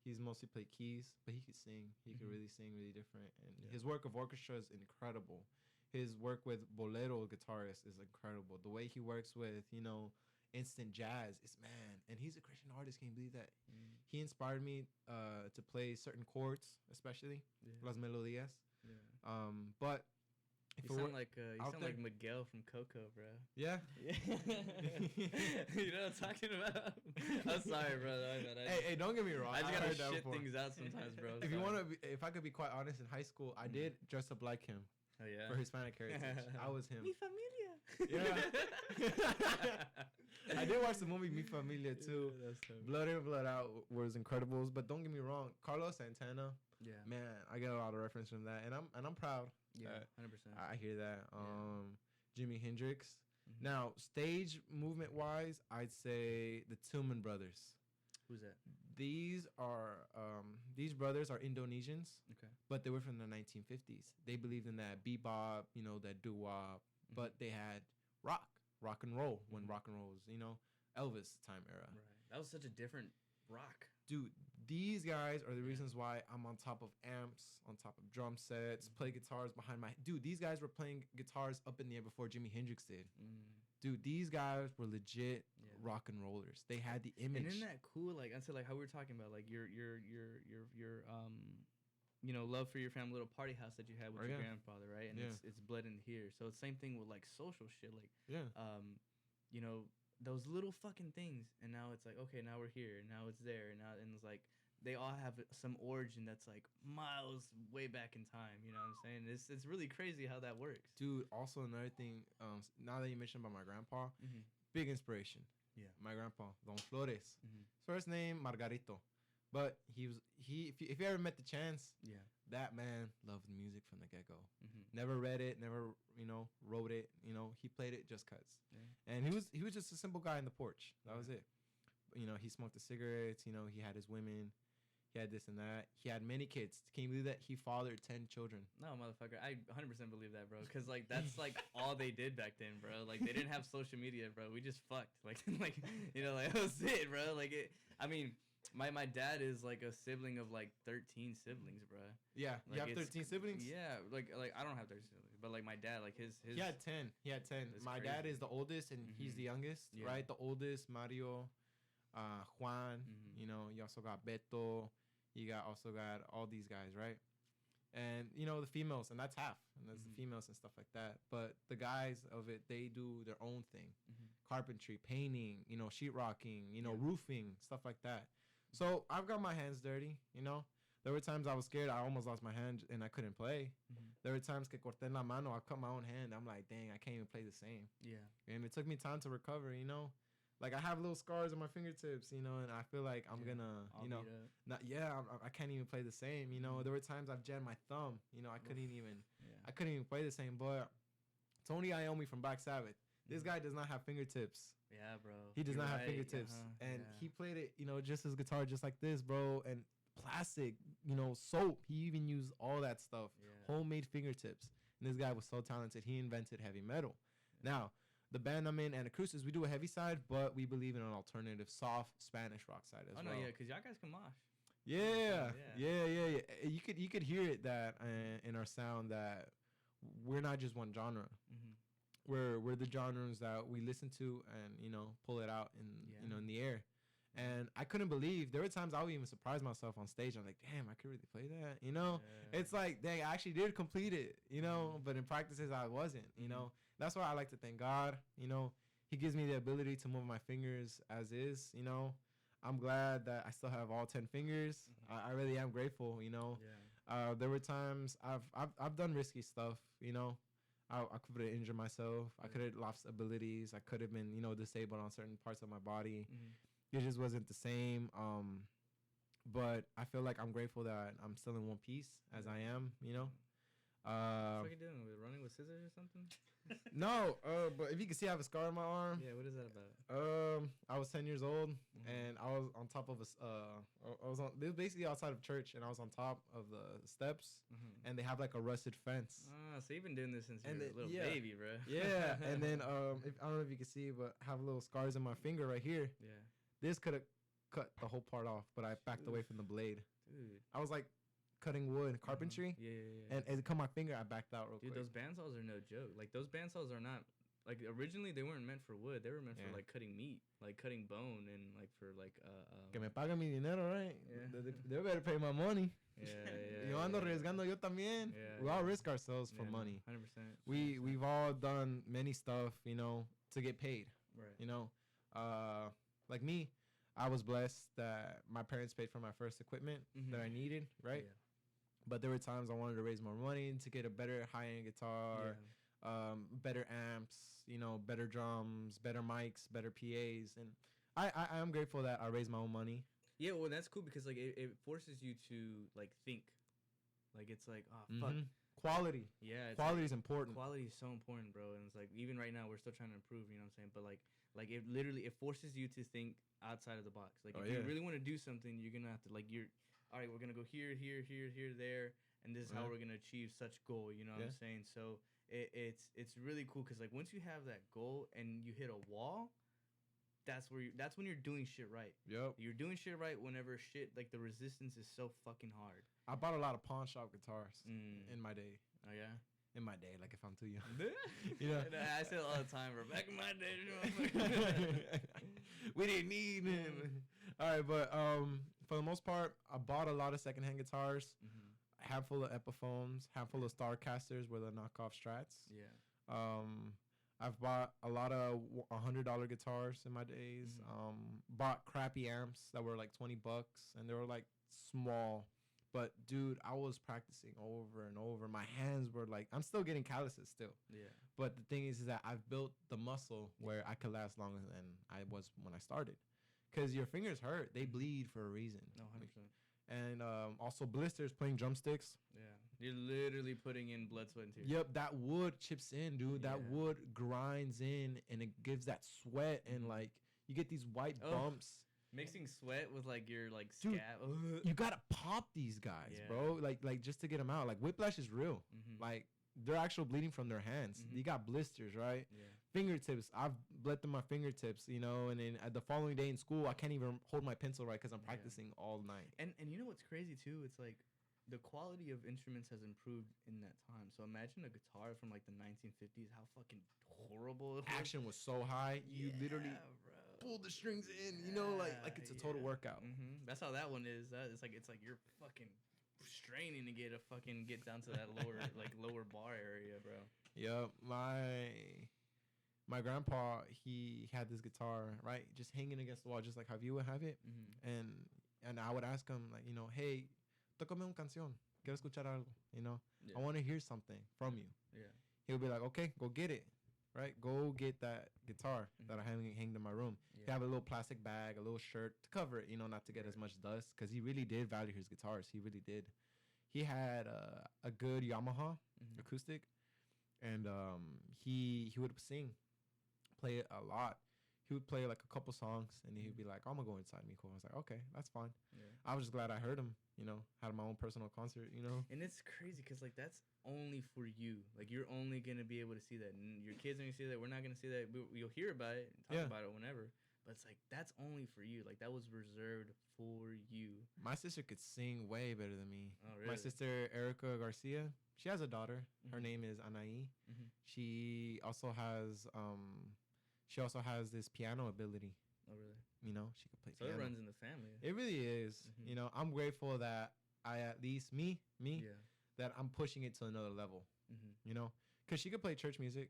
He's mostly played keys, but he could sing. He could really sing really different. And his work of orchestra is incredible. His work with bolero guitarists is incredible. The way he works with, you know, instant jazz is, man. And he's a Christian artist. Can you believe that? He inspired me to play certain chords, especially las melodías. But You sound like Miguel from Coco, bro. Yeah. You know what I'm talking about? I'm sorry, bro. Hey, don't get me wrong. I just gotta shit things out sometimes, bro. If I could be quite honest, in high school, I did dress up like him. Oh yeah. For Hispanic heritage, I was him. Mi familia. Yeah. I did watch the movie Mi Familia too. Yeah, Blood In, Blood Out was Incredibles, but don't get me wrong, Carlos Santana. Yeah. Man, I get a lot of reference from that, and I'm proud. Yeah, 100%. I hear that. Jimi Hendrix. Mm-hmm. Now, stage movement wise, I'd say the Tillman Brothers. Who's that? These brothers are Indonesians. Okay. But they were from the 1950s. They believed in that bebop, that doo-wop, but they had rock and roll when rock and roll was, Elvis time era. Right. That was such a different rock. Dude, these guys are the reasons why I'm on top of amps, on top of drum sets, play guitars behind my... Dude, these guys were playing guitars up in the air before Jimi Hendrix did. Dude, these guys were legit rock and rollers. They had the image. And isn't that cool? Like, I said, like how we were talking about, like your love for your family, little party house that you had with your grandfather, right? And it's bled in here. So it's same thing with like social shit, like those little fucking things. And now it's like, okay, now we're here. Now it's there. And it's like they all have some origin that's like miles way back in time. You know what I'm saying? It's really crazy how that works. Dude, also another thing, now that you mentioned about my grandpa, big inspiration. Yeah. My grandpa, Don Flores. First name, Margarito. But if you ever met the chance, that man loved music from the get-go. Never read it, never, wrote it. He played it just cuz. Yeah. And he was just a simple guy in the porch. That was it. He smoked the cigarettes, he had his women. He had this and that. He had many kids. Can you believe that? He fathered 10 children. No, motherfucker. I 100% believe that, bro. Because, like, that's, like, all they did back then, bro. Like, they didn't have social media, bro. We just fucked. Like that was it, bro. Like, my dad is, like, a sibling of, like, 13 siblings, bro. Yeah. Like, you have 13 siblings? Yeah. Like I don't have 13 siblings. But, like, my dad, like, his He had 10. My dad is the oldest, and he's the youngest, right? The oldest, Mario, Juan, you also got Beto. You also got all these guys, right? And, the females, and that's half. And that's the females and stuff like that. But the guys of it, they do their own thing. Carpentry, painting, sheetrocking, roofing, stuff like that. So I've got my hands dirty, There were times I was scared. I almost lost my hand and I couldn't play. There were times que corté la mano. I cut my own hand. I'm like, dang, I can't even play the same. Yeah. And it took me time to recover, Like, I have little scars on my fingertips, and I feel like I'm gonna, I can't even play the same, There were times I've jammed my thumb, I couldn't even play the same. But Tony Iommi from Black Sabbath, this guy does not have fingertips. Yeah, bro. He does not have fingertips, and he played it, just his guitar, just like this, bro, and plastic, soap. He even used all that stuff, homemade fingertips. And this guy was so talented. He invented heavy metal. Now, the band I'm in, Anacrusis, we do a heavy side, but we believe in an alternative, soft Spanish rock side as well. Oh, no, yeah, because y'all guys can mosh. Yeah. You could hear it that in our sound that we're not just one genre. We're the genres that we listen to and, pull it out in the air. And I couldn't believe, there were times I would even surprise myself on stage. I'm like, damn, I could really play that, It's like, dang, I actually did complete it, but in practices I wasn't, That's why I like to thank God, He gives me the ability to move my fingers as is, I'm glad that I still have all 10 fingers. I really am grateful, There were times I've done risky stuff, I could have injured myself. I could have lost abilities. I could have been, disabled on certain parts of my body. It just wasn't the same. But I feel like I'm grateful that I'm still in one piece as I am, What are you doing? Running with scissors or something? No, but if you can see, I have a scar on my arm. Yeah, what is that about? I was 10 years old, and I was on top of it was basically outside of church, and I was on top of the steps, and they have like a rusted fence. So you've been doing this since you were a little baby, bro. Yeah, and then I don't know if you can see, but I have little scars in my finger right here. Yeah. This could have cut the whole part off, but I backed away from the blade. Dude. I was like cutting wood, carpentry. Yeah. And as it cut my finger, I backed out real quick. Dude, those bandsaws are no joke. Like, those bandsaws are not like originally they weren't meant for wood. They were meant for like cutting meat, like cutting bone, and like for like Que me paguen mi dinero, right? Yeah. They better pay my money. Yo ando arriesgando yo también. We all risk ourselves for money. 100%. We've all done many stuff, you know, to get paid. Right. You know, like me, I was blessed that my parents paid for my first equipment that I needed, right? Yeah. But there were times I wanted to raise more money to get a better high-end guitar, better amps, you know, better drums, better mics, better PAs, and I am grateful that I raised my own money. Yeah, well, that's cool because like it forces you to like think, like it's like fuck. Quality. Yeah, quality is important. Quality is so important, bro. And it's like even right now we're still trying to improve. You know what I'm saying? But like it literally it forces you to think outside of the box. Like if you really want to do something, you're gonna have to like all right. We're gonna go here, there, and this is how we're gonna achieve such goal. You know what I'm saying? So it's really cool because like once you have that goal and you hit a wall, that's when you're doing shit right. Yep. You're doing shit right whenever shit like the resistance is so fucking hard. I bought a lot of pawn shop guitars in my day. Oh yeah. In my day, like if I'm too young. You know, I say it all the time, bro. Back in my day, we didn't need them. All right, but for the most part, I bought a lot of secondhand guitars. A handful of Epiphones, handful of Starcasters were the knockoff Strats. Yeah. I've bought a lot of $100 guitars in my days. Bought crappy amps that were like $20, and they were like small. But dude, I was practicing over and over. My hands were like, I'm still getting calluses still. Yeah. But the thing is that I've built the muscle where I could last longer than I was when I started. Because your fingers hurt. They bleed for a reason. No, 100%. And also blisters playing drumsticks. Yeah. You're literally putting in blood, sweat, and tears. Yep, that wood chips in, dude. That wood grinds in, and it gives that sweat, and like you get these white bumps. Mixing sweat with like your like scab. Dude, you gotta pop these guys, bro. Like just to get them out. Like whiplash is real. Like they're actual bleeding from their hands. You got blisters, right? Yeah. Fingertips. I've bled through my fingertips, you know. And then the following day in school, I can't even hold my pencil right because I'm practicing all night. And you know what's crazy too? It's like the quality of instruments has improved in that time. So imagine a guitar from like the 1950s. How fucking horrible it was. Action was so high. You literally pull the strings in, you know, like it's a total workout. That's how that one is. It's like you're fucking straining to get down to that lower bar area, bro. Yep, my grandpa, he had this guitar, right, just hanging against the wall, just like how you would have it, and I would ask him like, you know, hey, tócame una canción, quiero escuchar algo, you know, I want to hear something from you. Yeah, he would be like, okay, go get it. Right, go get that guitar that I have hanged in my room. He have a little plastic bag, a little shirt to cover it, you know, not to get as much dust, because he really did value his guitars. He really did. He had a good Yamaha acoustic, and he would play it a lot. He would play like a couple songs, and he'd be like, I'm gonna go inside, Miko. I was like, okay, that's fine. Yeah. I was just glad I heard him, you know, had my own personal concert, you know. And it's crazy because like that's only for you. Like you're only gonna be able to see that, and your kids are gonna see that. We're not gonna see that. You'll hear about it, and talk about it whenever. But it's like that's only for you. Like that was reserved for you. My sister could sing way better than me. Oh, really? My sister Erica Garcia, she has a daughter. Her name is Anaí. She also has this piano ability. Oh, really? You know, she could play piano. So it runs in the family. It really is. You know, I'm grateful that at least me, that I'm pushing it to another level. You know, because she could play church music.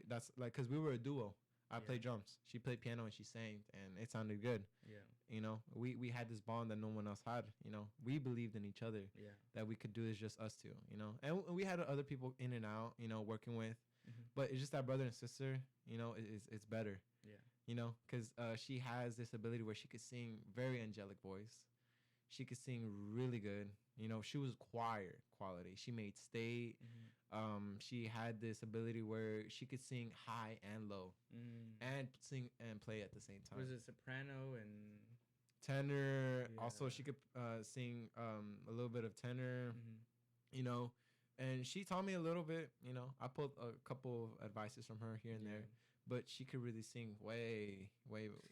That's like, because we were a duo. I played drums. She played piano and she sang, and it sounded good. Yeah. You know, we had this bond that no one else had. You know, we believed in each other. Yeah. That we could do this just us two. You know, and we had other people in and out. You know, working with. But it's just that brother and sister, you know, it's better. Yeah. You know, because she has this ability where she could sing very angelic voice. She could sing really good. You know, she was choir quality. She made state. She had this ability where she could sing high and low, and sing and play at the same time. Was it soprano and tenor? Yeah. Also, she could sing a little bit of tenor. You know. And she taught me a little bit, you know. I pulled a couple of advices from her here and there. but she could really sing way.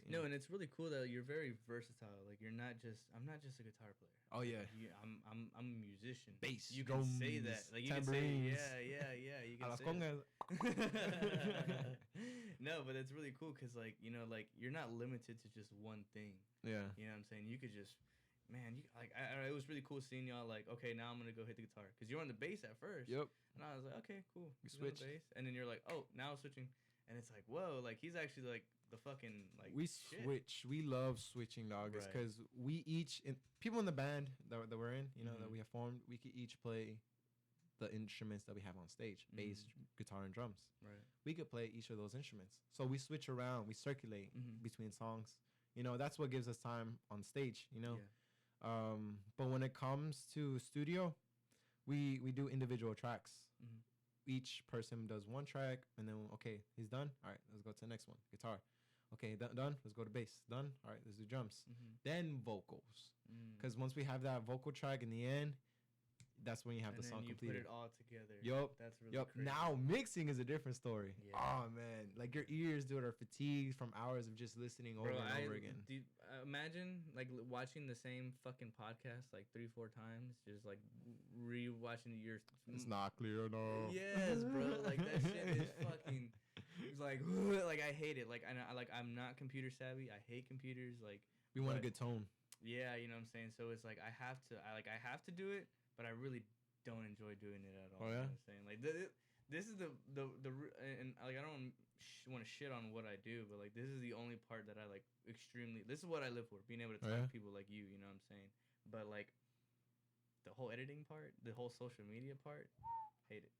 No, and it's really cool that you're very versatile. Like I'm not just a guitar player. Oh yeah, I'm a musician. Bass, you can say that. Like you tambourines. can say yeah. You can say No, but it's really cool because like you're not limited to just one thing. Yeah. You know what I'm saying? You could just. Man, it was really cool seeing y'all like, okay, now I'm gonna go hit the guitar because you're on the bass at first. Yep. And I was like, okay, cool. You switch. On the bass, and then you're like, oh, now switching, and it's like, whoa, like he's actually like the fucking like. We shit. switch. We love switching, dog. It's because we each people in the band that we're in, that we have formed, we could each play the instruments that we have on stage: bass, guitar, and drums. Right. We could play each of those instruments, so we switch around. We circulate between songs. That's what gives us time on stage. Yeah. But when it comes to studio, we do individual tracks. Each person does one track, and then okay, he's done. All right, let's go to the next one. Guitar. Okay, done. Let's go to bass. Done. All right, let's do drums. Then vocals. Because once we have that vocal track in the end, that's when you have the song completed. Put it all together. Yup. That's really crazy. Now mixing is a different story. Yeah. Oh man, like your ears, dude, are fatigued from hours of just listening over and over again. Imagine like watching the same fucking podcast like 3-4 times, just like re-watching your. It's not clear enough. Yes, bro. Like that shit is fucking. It's like I hate it. Like I'm not computer savvy. I hate computers. Like we want a good tone. Yeah, you know what I'm saying. So it's like I have to do it, but I really don't enjoy doing it at all. Oh yeah. You know what I'm saying? Like this is the and like I don't want to shit on what I do, but like this is the only part that I like extremely. This is what I live for, being able to talk to people like you. You know what I'm saying? But like the whole editing part, the whole social media part, hate it.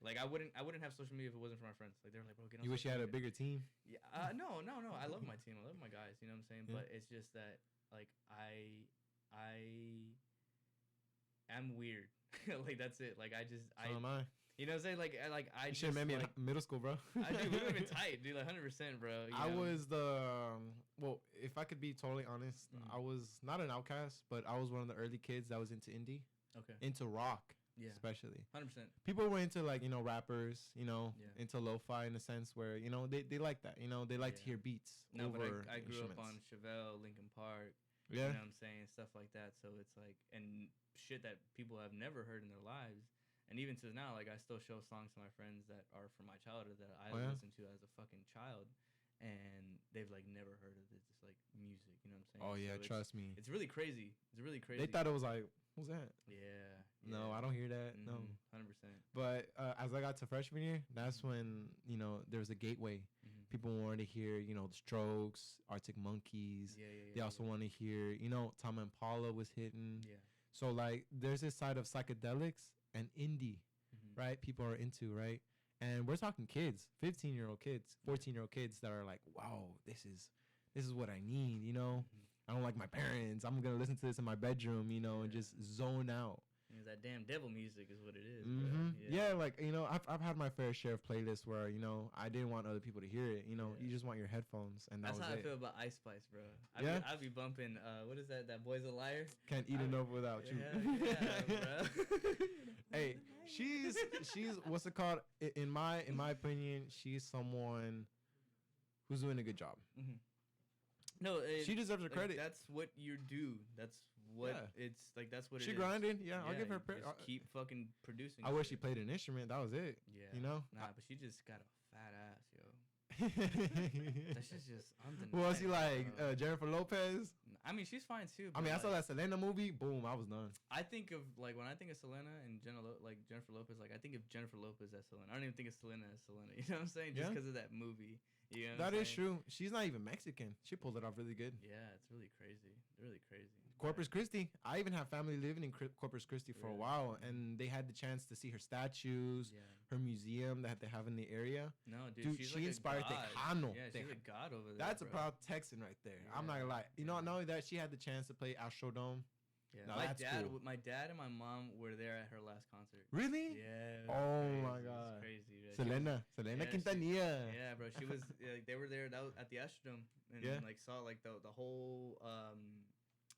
Like I wouldn't have social media if it wasn't for my friends. Like they're like, bro, get on. You wish you had a bigger team? Yeah. No. I love my team. I love my guys. You know what I'm saying? Yeah. But it's just that like I am weird. Like that's it. Like so am I. You know what I'm saying? Like I. You should have met me in middle school, bro. I do. We would have been tight, dude. Like 100%, bro. I was well, if I could be totally honest, I was not an outcast, but I was one of the early kids that was into indie. Okay. Into rock. Yeah. Especially. 100%. People were into like, rappers, into lo-fi in a sense where, they like that. They like to hear beats. No, but I grew up on Chevelle, Linkin Park. Yeah. You know what I'm saying? Stuff like that. So it's like, and shit that people have never heard in their lives. And even to now, like I still show songs to my friends that are from my childhood that I listened to as a fucking child. And they've like never heard of this like music. You know what I'm saying? Oh yeah, so trust me. It's really crazy. It's really crazy. They thought it was like, what's that? Yeah. No, I don't hear that. No. 100%. But as I got to freshman year, that's when, there was a gateway. People wanted to hear, the Strokes, Arctic Monkeys. They also want to hear, Tom Impala was hitting. Yeah. So like there's this side of psychedelics and indie, right? People are into, right? And we're talking kids, 15-year-old kids, 14-year-old kids that are like, wow, this is what I need, I don't like my parents. I'm going to listen to this in my bedroom, and just zone out. Yeah, that damn devil music is what it is. Yeah, like, I've had my fair share of playlists where, I didn't want other people to hear it. You just want your headphones. And that's how I feel about Ice Spice, bro. I'd be bumping, what is that Boy's a Liar? Can't eat enough without you. Yeah, bro. Hey, she's what's it called? In my opinion, she's someone who's doing a good job. No, she deserves her credit. That's what you do. That's what it's like. That's what she grinded. Yeah, I'll give her keep fucking producing. I wish she played an instrument. That was it. Yeah, Nah, but she just got a fat ass, yo. That's just undeniable. Well, she like Jennifer Lopez. I mean, she's fine too. I mean, I saw that Selena movie. Boom, I was done. I think of like when I think of Selena and Jennifer Lopez. Like I think of Jennifer Lopez as Selena. I don't even think of Selena as Selena. You know what I'm saying? Just because of that movie. You know that is true. She's not even Mexican. She pulled it off really good. Yeah, it's really crazy. Really crazy. Corpus Christi. I even have family living in Corpus Christi for a while, and they had the chance to see her statues, her museum that they have in the area. No, dude, she like inspired Tejano. Yeah, she's a god over there. That's a proud Texan right there. Yeah. I'm not gonna lie. Not only that, she had the chance to play Astrodome. Yeah, now cool. My dad and my mom were there at her last concert. Really? Yeah. Oh my god. Crazy. Selena Quintanilla. Yeah, bro. She was. They were there. That was at the Astrodome, and like saw like the whole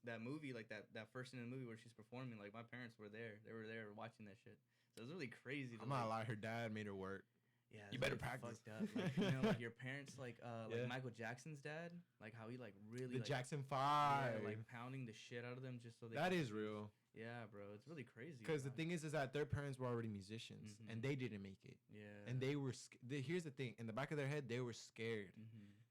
that movie, like that first scene in the movie where she's performing. Like my parents were there. They were there watching that shit. So it was really crazy. I'm not gonna lie. Her dad made her work. Yeah, you better practice. Fucked up. Like, you know, like your parents, like Michael Jackson's dad, like how he like really the like, Jackson 5, like pounding the shit out of them just so they. That is real. Yeah, bro, it's really crazy. Because the thing is that their parents were already musicians and they didn't make it. Yeah. And they were. Here's the thing: in the back of their head, they were scared.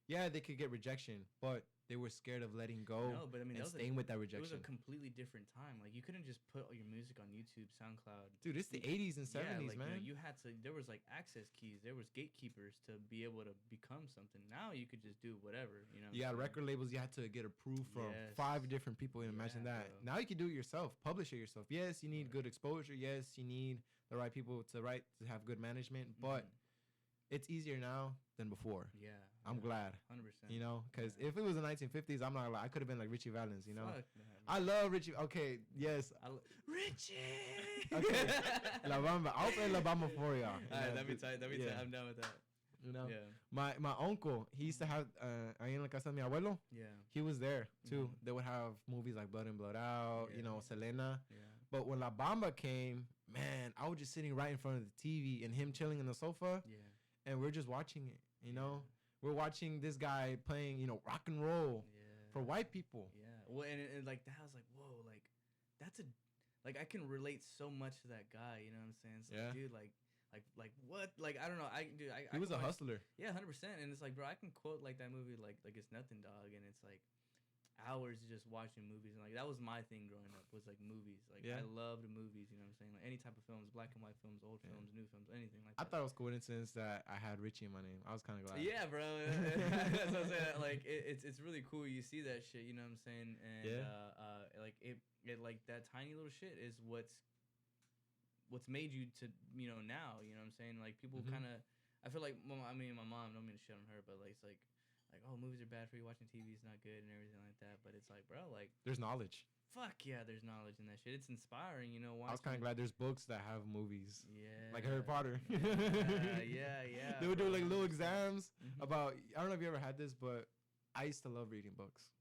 Yeah, they could get rejection, but they were scared of letting go. No, but I mean, and staying with that rejection. It was a completely different time. Like you couldn't just put all your music on YouTube, SoundCloud. Dude, it's the 80s and 70s, like, man. You know, you had to. There was like access keys. There was gatekeepers to be able to become something. Now you could just do whatever. You know. You got record labels. You had to get approved from 5 different people. Imagine that. Bro. Now you can do it yourself. Publish it yourself. Yes, you need good exposure. Yes, you need the right people to have good management. But it's easier now than before. Yeah. I'm glad. 100%. You know, because if it was the 1950s, I'm not like, I could have been like Richie Valens, you know? Fuck, I love Richie. Okay, yes. Richie! Okay. La Bamba. I'll play La Bamba for y'all. All right, that'd be tight. I'm down with that. You know? Yeah. My uncle, he used to have, ahí en la casa de mi abuelo. Yeah. He was there, too. They would have movies like Blood In, Blood Out, you know, Selena. Yeah. But when La Bamba came, man, I was just sitting right in front of the TV and him chilling on the sofa. Yeah. And we're just watching it, you know? We're watching this guy playing, you know, rock and roll for white people. Yeah. Well, and like that, I was like, whoa, like that's like I can relate so much to that guy. You know what I'm saying? It's like, dude, like what? Like I don't know. He was a hustler. Yeah, 100%. And it's like, bro, I can quote like that movie like it's nothing, dog. And it's like hours just watching movies, and like that was my thing growing up, was like movies. Like I loved movies, you know what I'm saying? Like any type of films, black and white films, old films, new films, anything like that. I thought it was coincidence that I had Richie in my name. I was kind of glad. Yeah, bro. That's what I'm saying. Like it's really cool. You see that shit, you know what I'm saying? And like it like that tiny little shit is what's made you to, you know, now, you know what I'm saying? Like people kind of, I feel like, I mean, my mom, don't mean to shit on her, but like it's like, oh, movies are bad for you, watching TV is not good and everything like that. But it's like, bro, like... There's knowledge. Fuck yeah, there's knowledge in that shit. It's inspiring, you know. I was kind of glad there's books that have movies. Yeah. Like Harry Potter. Yeah. They would do like little exams about... I don't know if you ever had this, but I used to love reading books.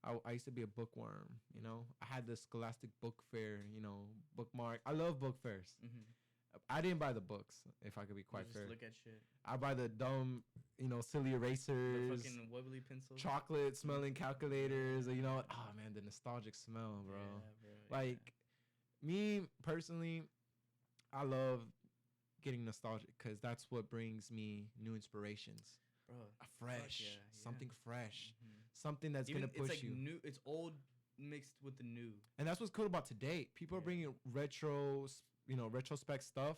I used to be a bookworm, you know. I had the Scholastic Book Fair, you know, bookmark. I love book fairs. I didn't buy the books, if I could be quite fair. Just look at shit. I buy the dumb, you know, silly erasers. The fucking wobbly pencils. Chocolate smelling calculators. You know, oh man, the nostalgic smell, bro. Yeah, bro. Like, me personally, I love getting nostalgic because that's what brings me new inspirations. Bro, something fresh, something that's gonna push it's like you. New, it's old mixed with the new, and that's what's cool about today. People are bringing retrospect stuff,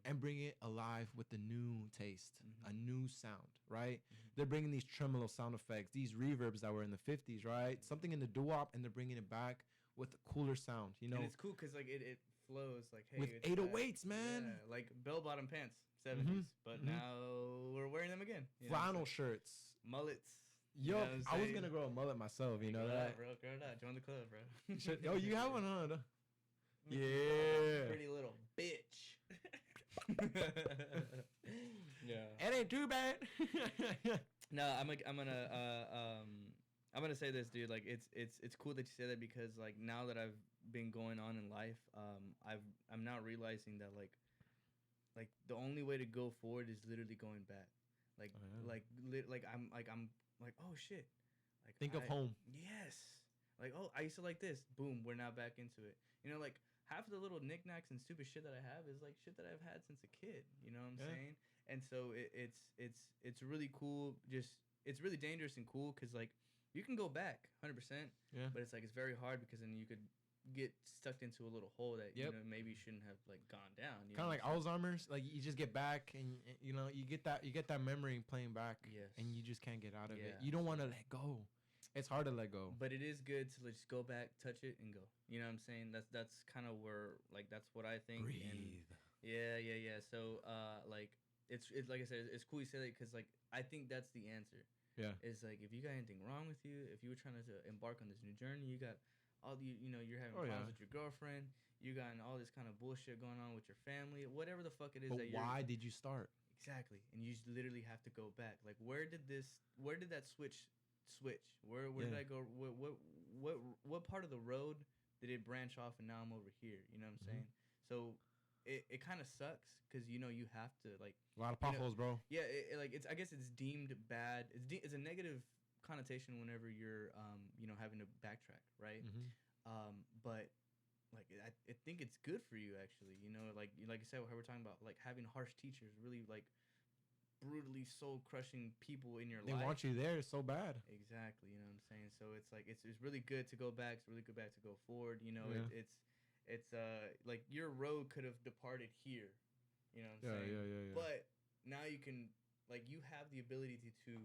and bring it alive with the new taste, a new sound, right? They're bringing these tremolo sound effects, these reverbs that were in the 50s, right? Something in the doo-wop, and they're bringing it back with a cooler sound, you know. And it's cool because like it flows like, hey, with 808s, man. Yeah, like bell-bottom pants, 70s, but now we're wearing them again. Flannel shirts, mullets. Yo, I was gonna grow a mullet myself, you know that? Bro, grow that. Join the club, bro. Oh, you have one, huh? Yeah. Pretty little bitch. Yeah. It ain't too bad. No, I'm gonna say this, dude. Like it's cool that you say that because like now that I've been going on in life, I'm now realizing that like the only way to go forward is literally going back. Like I'm like oh shit. Like think of home. Yes. Like oh I used to like this. Boom, we're now back into it. You know, like half of the little knickknacks and stupid shit that I have is like shit that I've had since a kid. You know what I'm saying? And so it's really cool. Just it's really dangerous and cool because like you can go back 100%. Yeah. But it's like it's very hard because then you could get stuck into a little hole that you know maybe you shouldn't have like gone down. Kind of like Alzheimer's. Like you just get back and you know you get that memory playing back. Yes. And you just can't get out of it. You don't want to let go. It's hard to let go. But it is good to just go back, touch it, and go. You know what I'm saying? That's kind of where, like, that's what I think. Breathe. And yeah. So, like, it's like I said, it's cool you say that because, like, I think that's the answer. Yeah. It's like, if you got anything wrong with you, if you were trying to embark on this new journey, you got all the, you know, you're having problems with your girlfriend, you got all this kind of bullshit going on with your family, whatever the fuck it is but why did you start? Exactly. And you just literally have to go back. Like, where did that switch? Where did I go? What part of the road did it branch off and now I'm over here? You know what I'm saying? So it kind of sucks because you have to like a lot of potholes, bro. Yeah, I guess it's deemed bad. It's a negative connotation whenever you're having to backtrack, right? But like I think it's good for you actually. Like you said, how we're talking about like having harsh teachers, really like brutally soul crushing people in your life. They want you there so bad. Exactly, you know what I'm saying. So it's like it's really good to go back. It's really good back to go forward. It's like your road could have departed here. You know what I'm saying? Yeah. But now you can you have the ability to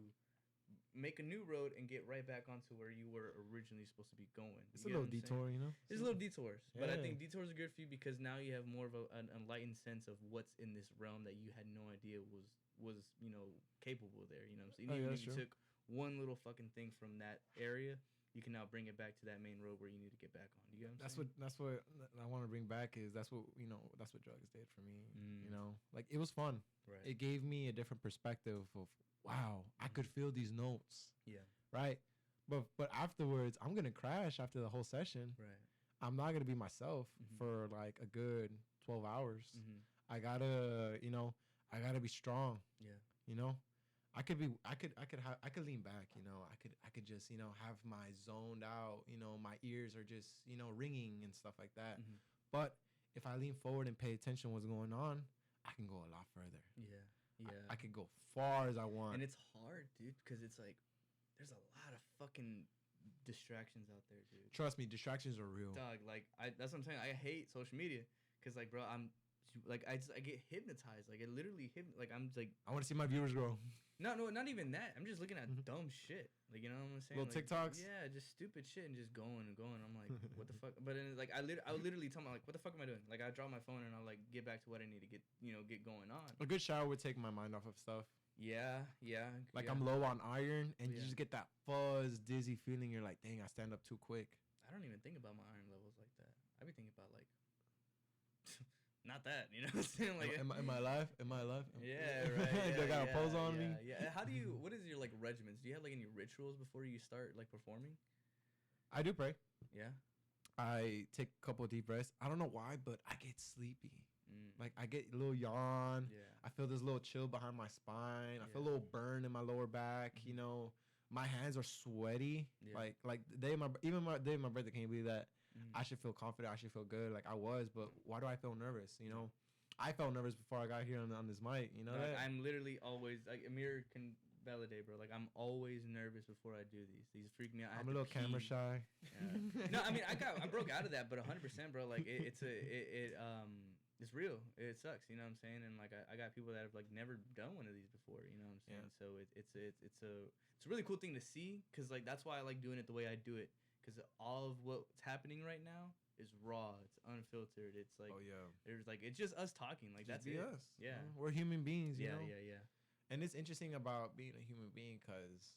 make a new road and get right back onto where you were originally supposed to be going. It's a little detour, There's a little detours, but I think detours are good for you because now you have more of an enlightened sense of what's in this realm that you had no idea was capable there. You know what I'm saying? Even if you took one little fucking thing from that area, you can now bring it back to that main road where you need to get back on. You get what I'm saying? That's what I want to bring back is that's what drugs did for me. Like it was fun. Right. It gave me a different perspective of wow, I could feel these notes. Yeah. Right. But afterwards, I'm gonna crash after the whole session. Right. I'm not gonna be myself for like a good 12 hours. I gotta be strong. Yeah. I could lean back, I could just, have my zoned out, my ears are just, ringing and stuff like that. But if I lean forward and pay attention to what's going on, I can go a lot further. Yeah. I could go far as I want. And it's hard, dude, because it's like, there's a lot of fucking distractions out there, dude. Trust me, distractions are real. Dog, like, that's what I'm saying. I hate social media because, like, bro, I get hypnotized. Like, it literally I'm like, I want to see my viewers grow. No, not even that. I'm just looking at dumb shit. Like, you know what I'm saying? Little like, TikToks? Yeah, just stupid shit and just going and going. I'm like, what the fuck? But then, like, I would literally tell myself, like, what the fuck am I doing? Like, I drop my phone and I'll, like, get back to what I need to get going on. A good shower would take my mind off of stuff. Yeah. Like, I'm low on iron, and you just get that fuzz, dizzy feeling. You're like, dang, I stand up too quick. I don't even think about my iron levels like that. I be thinking about, like... Not that, you know what I'm saying? Like, am I alive? Yeah, right. Do I got a pose on me? Yeah. What is your, like, regimens? Do you have, like, any rituals before you start, like, performing? I do pray. Yeah? I take a couple of deep breaths. I don't know why, but I get sleepy. Like, I get a little yawn. Yeah. I feel this little chill behind my spine. I feel a little burn in my lower back, My hands are sweaty. Yeah. Like the day my birthday, can you believe that? I should feel confident. I should feel good. Like I was, but why do I feel nervous? I felt nervous before I got here on this mic. That? I'm literally always like Amir can validate, bro. Like I'm always nervous before I do these. These freak me out. I'm a little camera shy. Yeah. No, I mean I broke out of that, but 100%, bro. Like it's real. It sucks. You know what I'm saying? And like I got people that have like never done one of these before. You know what I'm saying? Yeah. So it's a really cool thing to see because like that's why I like doing it the way I do it. Because all of what's happening right now is raw. It's unfiltered. It's like, there's like, it's just us talking. Like, just that's it. Us. Yeah. We're human beings, you know? Yeah. And it's interesting about being a human being because,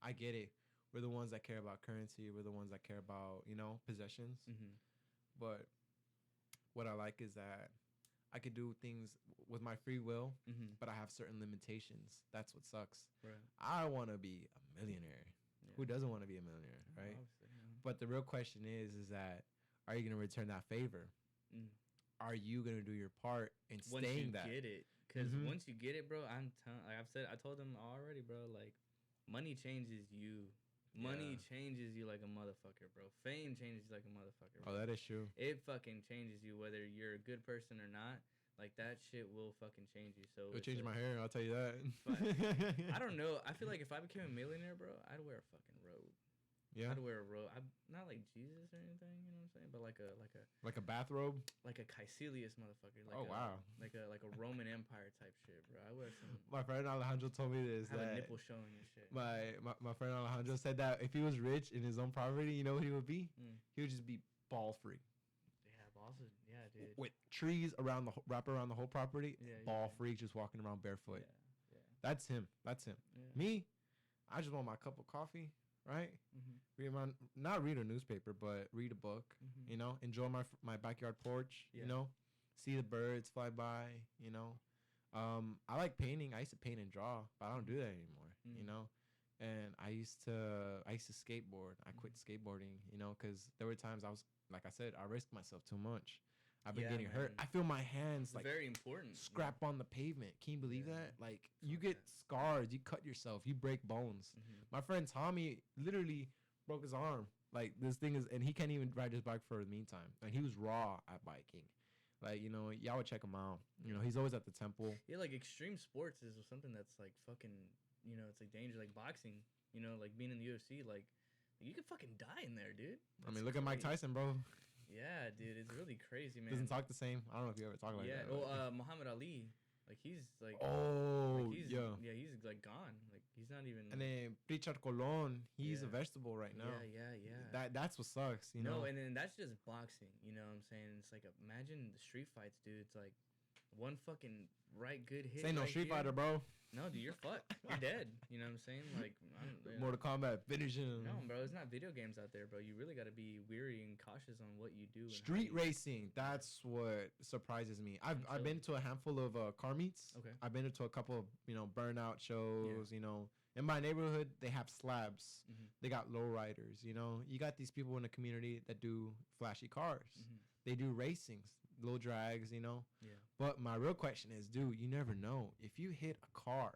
I get it. We're the ones that care about currency. We're the ones that care about, possessions. But what I like is that I could do things with my free will, but I have certain limitations. That's what sucks. Right. I want to be a millionaire. Yeah. Who doesn't want to be a millionaire, right? But the real question is that are you going to return that favor? Are you going to do your part in staying that? Once you get it. Because once you get it, bro, I told them already, bro, like, money changes you. Money changes you like a motherfucker, bro. Fame changes you like a motherfucker, bro. Oh, that is true. It fucking changes you whether you're a good person or not. Like, that shit will fucking change you. So it'll change my hair, I'll tell you that. But I don't know. I feel like if I became a millionaire, bro, I'd wear a fucking robe. Yeah. I'd wear a robe. I'm not like Jesus or anything, you know what I'm saying? But like a bathrobe? Like a Caecilius motherfucker. Like wow. Like a Roman Empire type shit, bro. I wear some. My friend Alejandro told me this. Have a nipple showing and shit. My friend Alejandro said that if he was rich in his own property, you know what he would be? He would just be ball free. Yeah, dude. With trees wrap around the whole property, ball free, just walking around barefoot. Yeah. That's him. Yeah. Me, I just want my cup of coffee, right? Not read a newspaper, but read a book. Enjoy my backyard porch. See the birds fly by. I like painting. I used to paint and draw, but I don't do that anymore. And I used to skateboard. I quit skateboarding, because there were times I was, like I said, I risked myself too much. I've been getting hurt. I feel my hands it's very important. Scrap on the pavement. Can you believe that? Like you get scars, you cut yourself, you break bones. My friend Tommy literally broke his arm. Like this thing is, and he can't even ride his bike for the meantime. And he was raw at biking. Like, you know, y'all would check him out. You know, he's always at the temple. Yeah, like extreme sports is something that's like fucking, you know, it's like dangerous. Like boxing, you know, like being in the UFC, like you could fucking die in there, dude. I mean, look at Mike Tyson, bro. Yeah, dude, it's really crazy, man. Doesn't talk the same. I don't know if you ever talk like that. Yeah, well, Muhammad Ali, like he's like, he's like gone. Like he's not even. And then Richard Colon, he's a vegetable right now. Yeah. That's what sucks, you know. No, and then that's just boxing. You know what I'm saying? It's like imagine the street fights, dude. It's like one fucking good hit. This ain't no Street Fighter, bro. No, dude, you're fucked. You're dead. You know what I'm saying? Like, Mortal Kombat, finish him. No, bro, it's not video games out there, bro. You really got to be weary and cautious on what you do. Street racing, that's what surprises me. I've been to a handful of car meets. Okay. I've been to a couple of, you know, burnout shows, you know. In my neighborhood, they have slabs. They got lowriders, you know. You got these people in the community that do flashy cars. They do racings, low drags, you know. Yeah. But my real question is, dude, you never know. If you hit a car,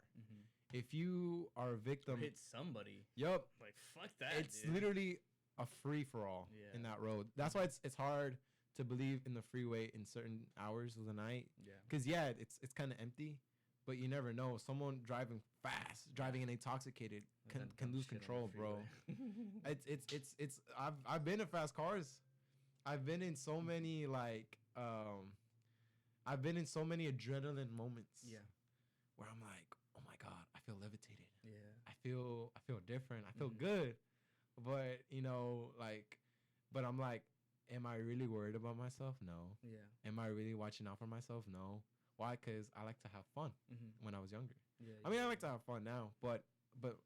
if you are a victim. Or hit somebody. Yup. Like, fuck that, It's literally a free-for-all in that road. That's why it's hard to believe in the freeway in certain hours of the night. Yeah. Because, it's kind of empty. But you never know. Someone driving fast, driving and intoxicated can lose control, bro. I've been in fast cars. I've been in so many I've been in so many adrenaline moments. Yeah. Where I'm like, oh my God, I feel levitated. Yeah. I feel different. I feel good. But, you know, but I'm like, am I really worried about myself? No. Yeah. Am I really watching out for myself? No. Why? Because I like to have fun when I was younger. Yeah, I mean, I like to have fun now, but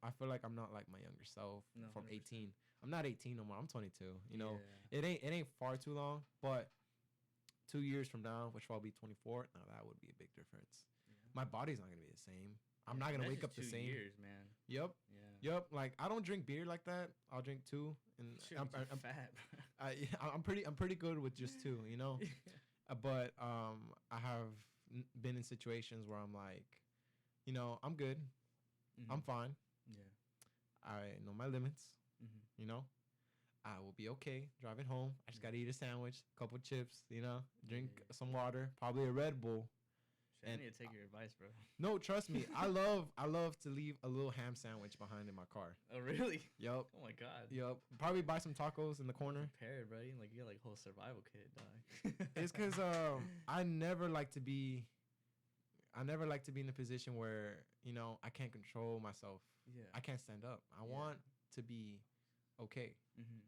I feel like I'm not like my younger self from 100%. 18. I'm not 18 no more. I'm 22. You know, it ain't far too long, but 2 years from now, which I'll be 24, now that would be a big difference. Yeah. My body's not gonna be the same. I'm not gonna wake up the same. 2 years, man. Yep. Yeah. Yep. Like I don't drink beer like that. I'll drink 2, and I'm fat. I'm pretty good with just 2. You know, but I have been in situations where I'm like, you know, I'm good. I'm fine. Yeah. I know my limits. You know, I will be okay driving home. I just gotta eat a sandwich, a couple chips, you know, drink some water, probably a Red Bull. I need to take your advice, bro. No, trust me. I love to leave a little ham sandwich behind in my car. Oh, really? Yup. Oh my God. Yup. Probably buy some tacos in the corner. Prepared, buddy. Like you got like whole survival kit, dog. It's because I never like to be in a position where, you know, I can't control myself. Yeah. I can't stand up. I want to be okay.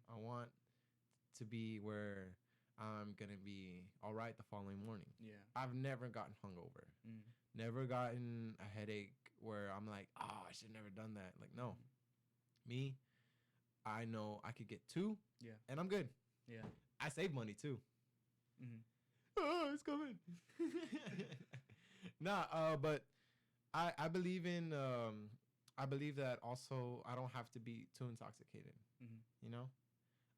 I want to be where I'm going to be all right the following morning. Yeah. I've never gotten hungover. Never gotten a headache where I'm like, oh, I should have never done that. Like, no. Me, I know I could get 2. Yeah. And I'm good. Yeah. I save money too. Oh, it's coming. But I believe in I believe that also I don't have to be too intoxicated. You know,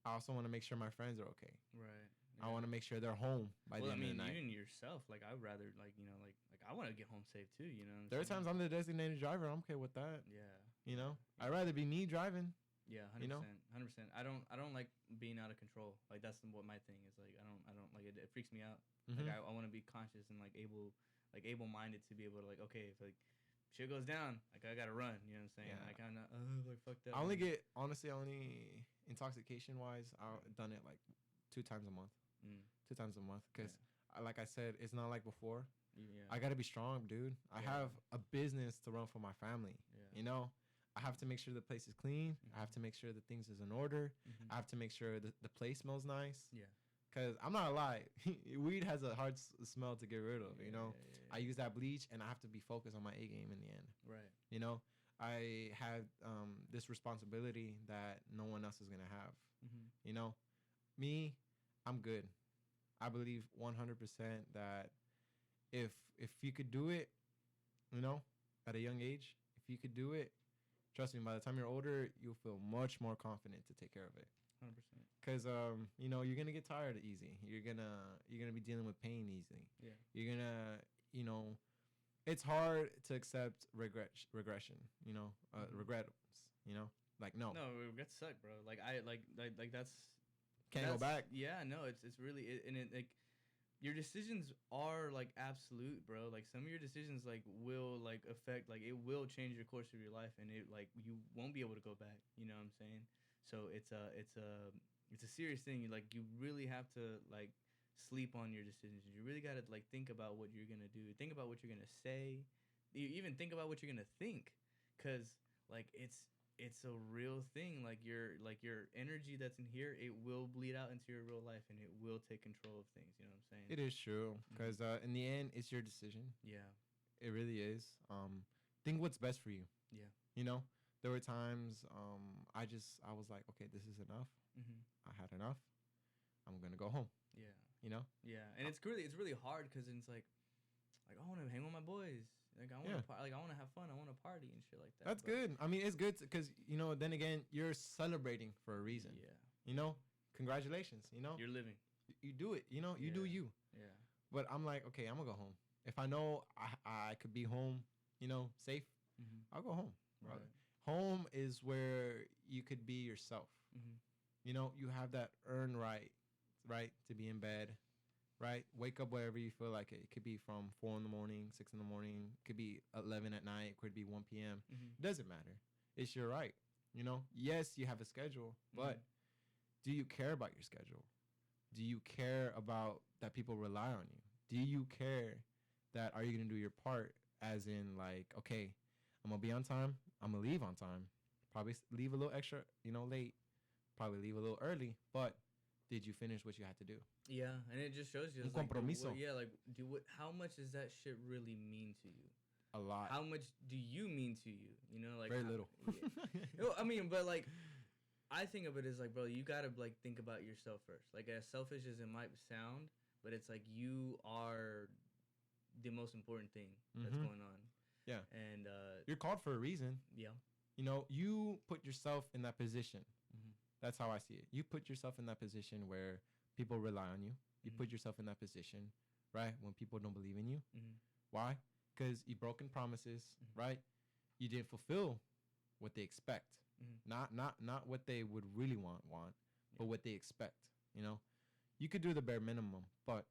I also want to make sure my friends are okay. Right. Yeah. I want to make sure they're home by the end of the night. Even yourself, like I'd rather, like, you know, like I want to get home safe too. You know, there are times I'm the designated driver. I'm okay with that. Yeah. You know, I'd rather be me driving. Yeah, 100%. 100%. I don't like being out of control. Like that's what my thing is. Like I don't like it. It freaks me out. Like I want to be conscious and like able-minded to be able to like, okay, if like shit goes down, like I gotta run. You know what I'm saying? Yeah. Like I'm not like fuck that. I only intoxication wise, I've done it like 2 times a month. 2 times a month because like I said, it's not like before. Yeah. I gotta be strong, dude. I have a business to run for my family. Yeah. You know, I have to make sure the place is clean. I have to make sure the things is in order. I have to make sure the place smells nice. Yeah. Because I'm not gonna lie, weed has a hard smell to get rid of, you know? I use that bleach, and I have to be focused on my A game in the end. Right. You know? I have this responsibility that no one else is gonna have. You know? Me, I'm good. I believe 100% that if you could do it, you know, at a young age, if you could do it, trust me, by the time you're older, you'll feel much more confident to take care of it. 100%. Because you know, you're gonna get tired easy. You're gonna be dealing with pain easy. Yeah. You're gonna, you know, it's hard to accept regression. You know, regrets. You know, like no. No, regrets suck, bro. Like I like that's can't go back. Yeah, no, it's really and it like your decisions are like absolute, bro. Like some of your decisions like will like affect, like it will change your course of your life, and it like you won't be able to go back. You know what I'm saying? So it's a serious thing. Like you really have to like sleep on your decisions. You really gotta like think about what you're gonna do. Think about what you're gonna say. You even think about what you're gonna think, cause like it's a real thing. Like your energy that's in here, it will bleed out into your real life, and it will take control of things. You know what I'm saying? It is true, because in the end, it's your decision. Yeah, it really is. Think what's best for you. Yeah, you know, there were times I was like, okay, this is enough. I had enough. I'm gonna go home. Yeah, you know. Yeah, and it's really hard because it's like I want to hang with my boys. Like I want to I want to have fun. I want to party and shit like that. That's good. I mean, it's good because you know. Then again, you're celebrating for a reason. Yeah. You know, congratulations. You know, you're living. You do it. You know, you do you. Yeah. But I'm like, okay, I'm gonna go home. If I know I could be home, you know, safe, I'll go home. Right. Home is where you could be yourself. You know, you have that earned right to be in bed. Right, wake up wherever you feel like it. It could be from 4 in the morning, 6 in the morning. It could be 11 at night. It could be 1 p.m. It doesn't matter. It's your right. You know, yes, you have a schedule, but do you care about your schedule? Do you care about that people rely on you? Do you care that are you gonna do your part? As in, like, okay, I'm gonna be on time. I'm gonna leave on time. Probably leave a little extra, you know, late. Probably leave a little early, but did you finish what you had to do? Yeah, and it just shows you. Un compromiso. How much does that shit really mean to you? A lot. How much do you mean to you? You know, like very little. Yeah. I mean, but like, I think of it as like, bro, you gotta like think about yourself first. Like, as selfish as it might sound, but it's like you are the most important thing that's going on. Yeah, and you're called for a reason. Yeah, you know, you put yourself in that position. That's how I see it. You put yourself in that position where people rely on you. You put yourself in that position, right, when people don't believe in you. Why? Because you broken promises, right? You didn't fulfill what they expect. Not what they would really want, but what they expect. You know, you could do the bare minimum, but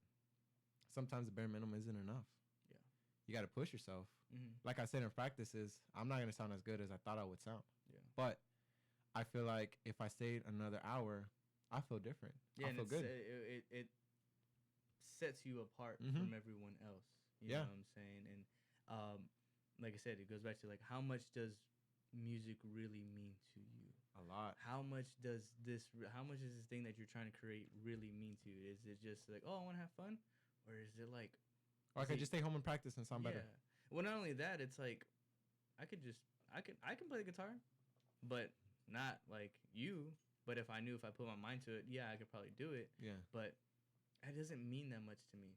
sometimes the bare minimum isn't enough. Yeah, you got to push yourself. Like I said in practices, I'm not gonna sound as good as I thought I would sound. Yeah, but I feel like if I stayed another hour, I feel different. Yeah, I feel good. It sets you apart from everyone else. You know what I'm saying? And like I said, it goes back to like, how much does music really mean to you? A lot. How much is this thing that you're trying to create really mean to you? Is it just like, oh, I want to have fun? Or is it like... Or I could just stay home and practice and sound better. Well, not only that, it's like, I can play the guitar, but... not like you, but if I knew if I put my mind to it, yeah, I could probably do it. Yeah. But that doesn't mean that much to me.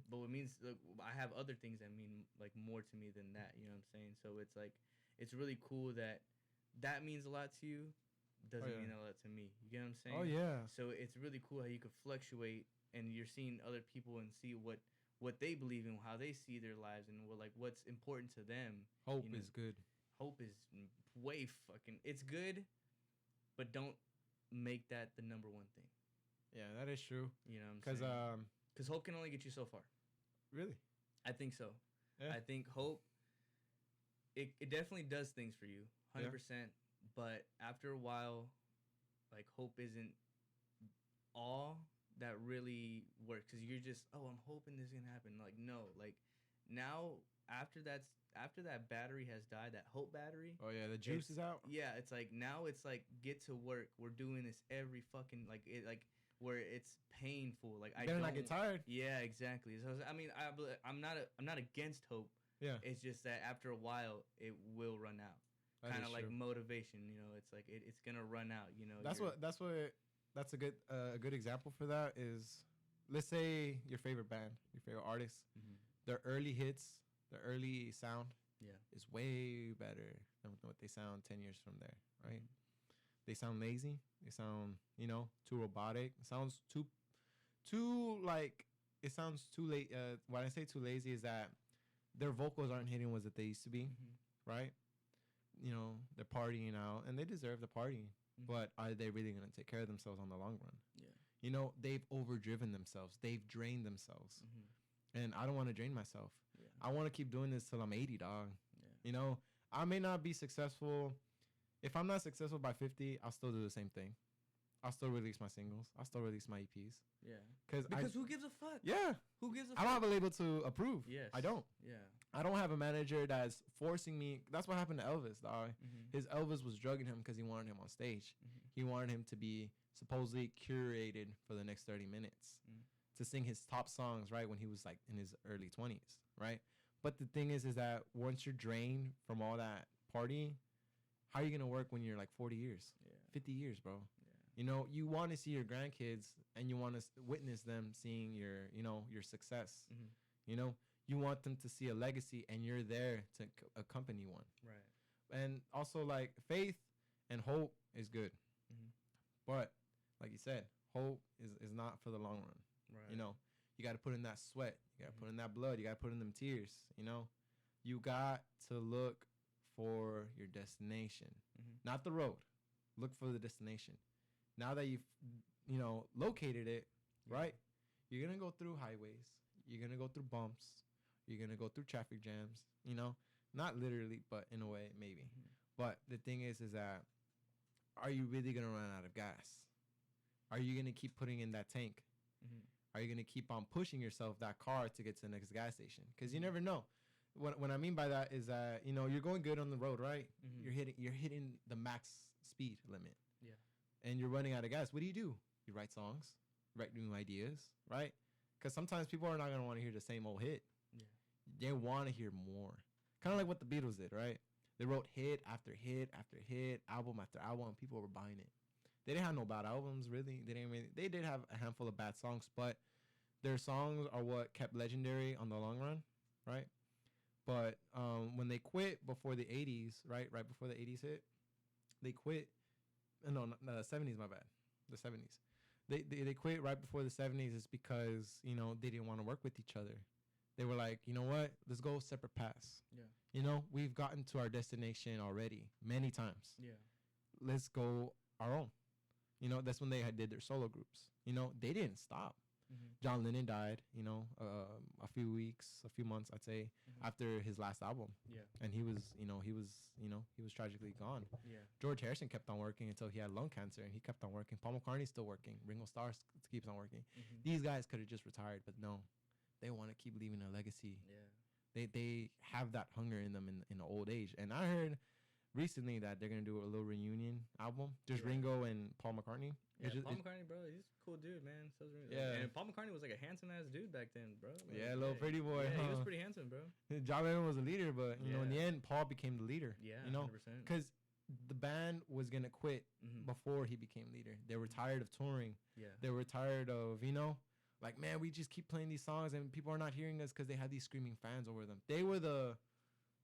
But what means, like, I have other things that mean like more to me than that. You know what I'm saying? So it's like, it's really cool that means a lot to you. Doesn't mean a lot to me. You get what I'm saying? Oh yeah. So it's really cool how you could fluctuate, and you're seeing other people and see what they believe in, how they see their lives, and what's important to them. Hope is good. Hope is way fucking... It's good, but don't make that the number one thing. Yeah, that is true. You know what I'm saying? Because hope can only get you so far. Really? I think so. Yeah. I think hope... It definitely does things for you, 100%. Yeah. But after a while, like, hope isn't all that really works. Because you're just, oh, I'm hoping this is going to happen. Like, no. Like, now, after that battery has died, that hope battery. Oh yeah, the juice is out. Yeah, it's like now it's like, get to work. We're doing this every fucking where it's painful. Like, I don't not get tired. Yeah, exactly. So I mean, I'm not against hope. Yeah. It's just that after a while it will run out. Kind of like motivation, you know. It's like it's gonna run out. You know. That's a good example for that is, let's say your favorite band, your favorite artist, their early hits. The early sound is way better than what they sound 10 years from there, right? They sound lazy. They sound, too robotic. It sounds too like, it sounds too late. When I say too lazy is that their vocals aren't hitting what they used to be, right? They're partying out, and they deserve the party. But are they really going to take care of themselves on the long run? Yeah. They've overdriven themselves. They've drained themselves. And I don't want to drain myself. Yeah. I want to keep doing this till I'm 80, dog. Yeah. I may not be successful. If I'm not successful by 50, I'll still do the same thing. I'll still release my singles. I'll still release my EPs. Yeah. Because who gives a fuck? Yeah. Who gives a fuck? I don't have a label to approve. Yes. I don't. Yeah. I don't have a manager that's forcing me. That's what happened to Elvis, dog. His Elvis was drugging him because he wanted him on stage. He wanted him to be supposedly curated for the next 30 minutes to sing his top songs, right, when he was like in his early 20s, right? But the thing is that once you're drained from all that partying, how are you going to work when you're like 40 years, 50 years, bro? Yeah. You want to see your grandkids and you want to witness them seeing your success. You want them to see a legacy and you're there to accompany one. Right. And also like faith and hope is good. But like you said, hope is not for the long run. Right. You got to put in that sweat. You got to put in that blood. You got to put in them tears. You got to look for your destination, not the road. Look for the destination. Now that you've, located it, right? You're going to go through highways. You're going to go through bumps. You're going to go through traffic jams, not literally, but in a way, maybe. But the thing is that are you really going to run out of gas? Are you going to keep putting in that tank? Are you going to keep on pushing yourself, that car, to get to the next gas station? Because you never know. What I mean by that is that, you're going good on the road, right? You're hitting the max speed limit. Yeah. And you're running out of gas. What do? You write songs, write new ideas, right? Because sometimes people are not going to want to hear the same old hit. Yeah. They want to hear more. Kind of like what the Beatles did, right? They wrote hit after hit after hit, album after album, and people were buying it. They didn't have no bad albums, really. They did have a handful of bad songs, but their songs are what kept legendary on the long run, right? But when they quit before the 80s, right before the 80s hit, they quit. No, the 70s, my bad. The 70s. They quit right before the 70s is because, they didn't want to work with each other. They were like, you know what? Let's go separate paths. Yeah. We've gotten to our destination already many times. Yeah. Let's go our own. That's when they did their solo groups. They didn't stop. John Lennon died, a few months, I'd say, after his last album. Yeah. And he was tragically gone. Yeah. George Harrison kept on working until he had lung cancer, and he kept on working. Paul McCartney's still working. Ringo Starr keeps on working. These guys could have just retired, but no, they want to keep leaving a legacy. Yeah. They have that hunger in them in old age. And I heard recently that they're gonna do a little reunion album, just Ringo and Paul McCartney. Yeah, Paul McCartney, bro, he's a cool dude, man. So yeah, and Paul McCartney was like a handsome ass dude back then, bro. Like, yeah, little pretty boy. Yeah, he was pretty handsome, bro. John Lennon was a leader, but in the end, Paul became the leader. Yeah, 100%. Because the band was gonna quit before he became leader. They were tired of touring. Yeah, they were tired of like, man, we just keep playing these songs and people are not hearing us because they had these screaming fans over them. They were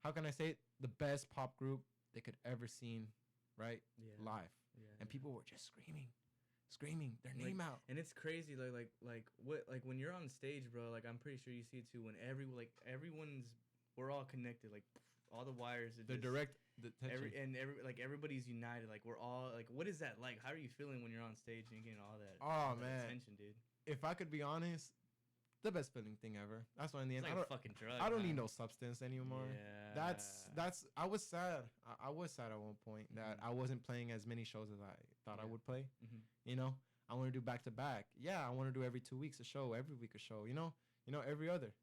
how can I say it, the best pop group they could ever seen, right? Yeah. Live. Yeah, and people were just screaming their name out. And it's crazy, like when you're on stage, bro, like I'm pretty sure you see it too, when we're all connected, like all the wires are everybody's united, like we're all like, what is that like? How are you feeling when you're on stage and getting all that attention, dude? If I could be honest, the best feeling thing ever. That's why in the end, like a fucking drug. I don't need no substance anymore. Yeah. That's. I was sad. I was sad at one point that I wasn't playing as many shows as I thought I would play. I want to do back to back. Yeah, I want to do every 2 weeks a show, every week a show. Every other.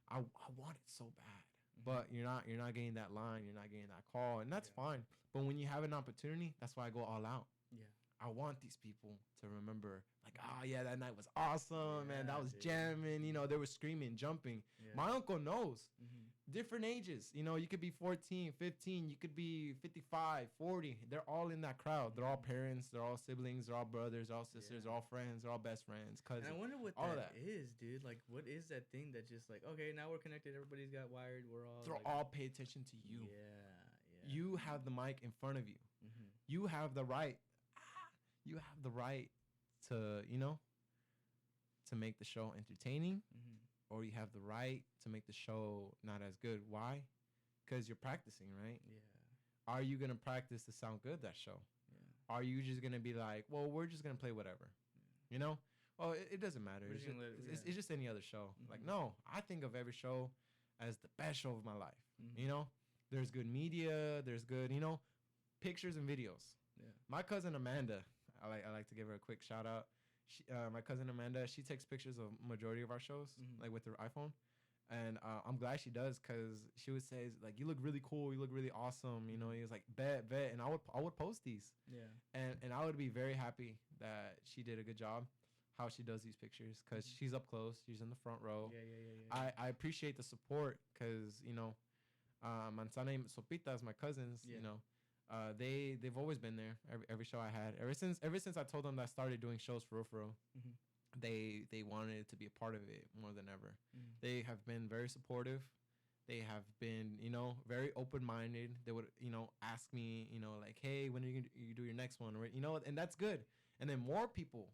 I want it so bad, but you're not getting that line. You're not getting that call, and that's fine. But when you have an opportunity, that's why I go all out. Yeah. I want these people to remember, like, oh, yeah, that night was awesome, man. That was jamming. They were screaming, jumping. Yeah. My uncle knows. Different ages. You could be 14, 15. You could be 55, 40. They're all in that crowd. They're all parents. They're all siblings. They're all brothers. They're all sisters. They're all friends. They're all best friends. And I wonder what that is, dude. Like, what is that thing that just like, okay, now we're connected. Everybody's got wired. We're all. They'll all pay attention to you. Yeah. You have the mic in front of you. Mm-hmm. You have the right. You have the right to, to make the show entertaining, or you have the right to make the show not as good. Why? Because you're practicing, right? Yeah. Are you gonna practice to sound good that show? Yeah. Are you just gonna be like, well, we're just gonna play whatever, Oh, it doesn't matter. It's just any other show. Mm-hmm. Like, no, I think of every show as the best show of my life. Mm-hmm. There's good media. There's good, pictures and videos. Yeah. My cousin Amanda, I like to give her a quick shout out. She, my cousin Amanda, she takes pictures of majority of our shows, like with her iPhone. And I'm glad she does, because she would say, like, you look really cool. You look really awesome. He was like, bet. And I would post these. Yeah. And I would be very happy that she did a good job how she does these pictures, because she's up close. She's in the front row. Yeah. I appreciate the support, because, Manzana and Sopitas, my cousins, they've always been there every show I had. Ever since I told them that I started doing shows for real. Mm-hmm. They wanted to be a part of it more than ever. Mm-hmm. They have been very supportive. They have been, very open-minded. They would, ask me, like, hey, when are you do your next one? Or, and that's good. And then more people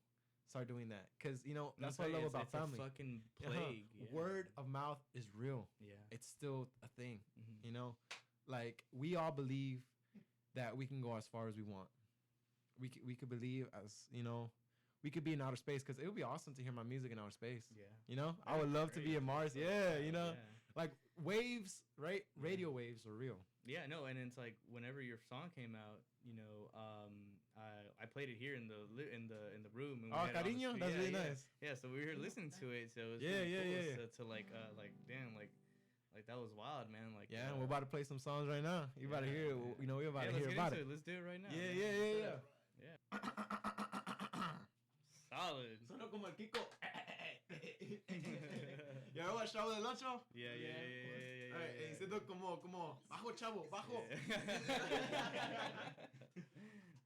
start doing that, because, that's what I love about family. It's a fucking plague. Yeah. Word of mouth is real. Yeah. It's still a thing, Like, we all believe that we can go as far as we want. We could believe as, we could be in outer space, because it would be awesome to hear my music in outer space. Yeah. I would love to be in Mars. Yeah, Yeah. Like, waves, right? Radio waves are real. Yeah, no, and it's like, whenever your song came out, I played it here in the room. And cariño, that's really nice. Yeah, so we were listening to it, so it was really cool to like damn, like that was wild, man. Like, yeah, we're about to play some songs right now. You about to hear it. We're about to hear about it. Let's do it right now. Yeah. Solid. Suena como el Kiko. ¿Ya veo el Chavo del Ocho? Yeah. Diciendo como bajo, chavo, bajo.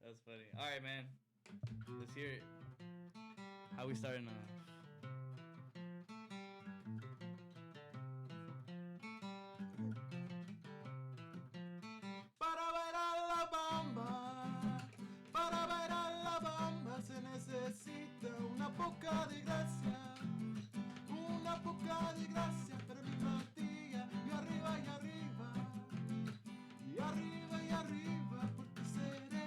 That's funny. All right, man. Let's hear it. How we starting off? Para bailar la bamba se necesita una poca de gracia, pero mi Matías, y arriba, por ti seré.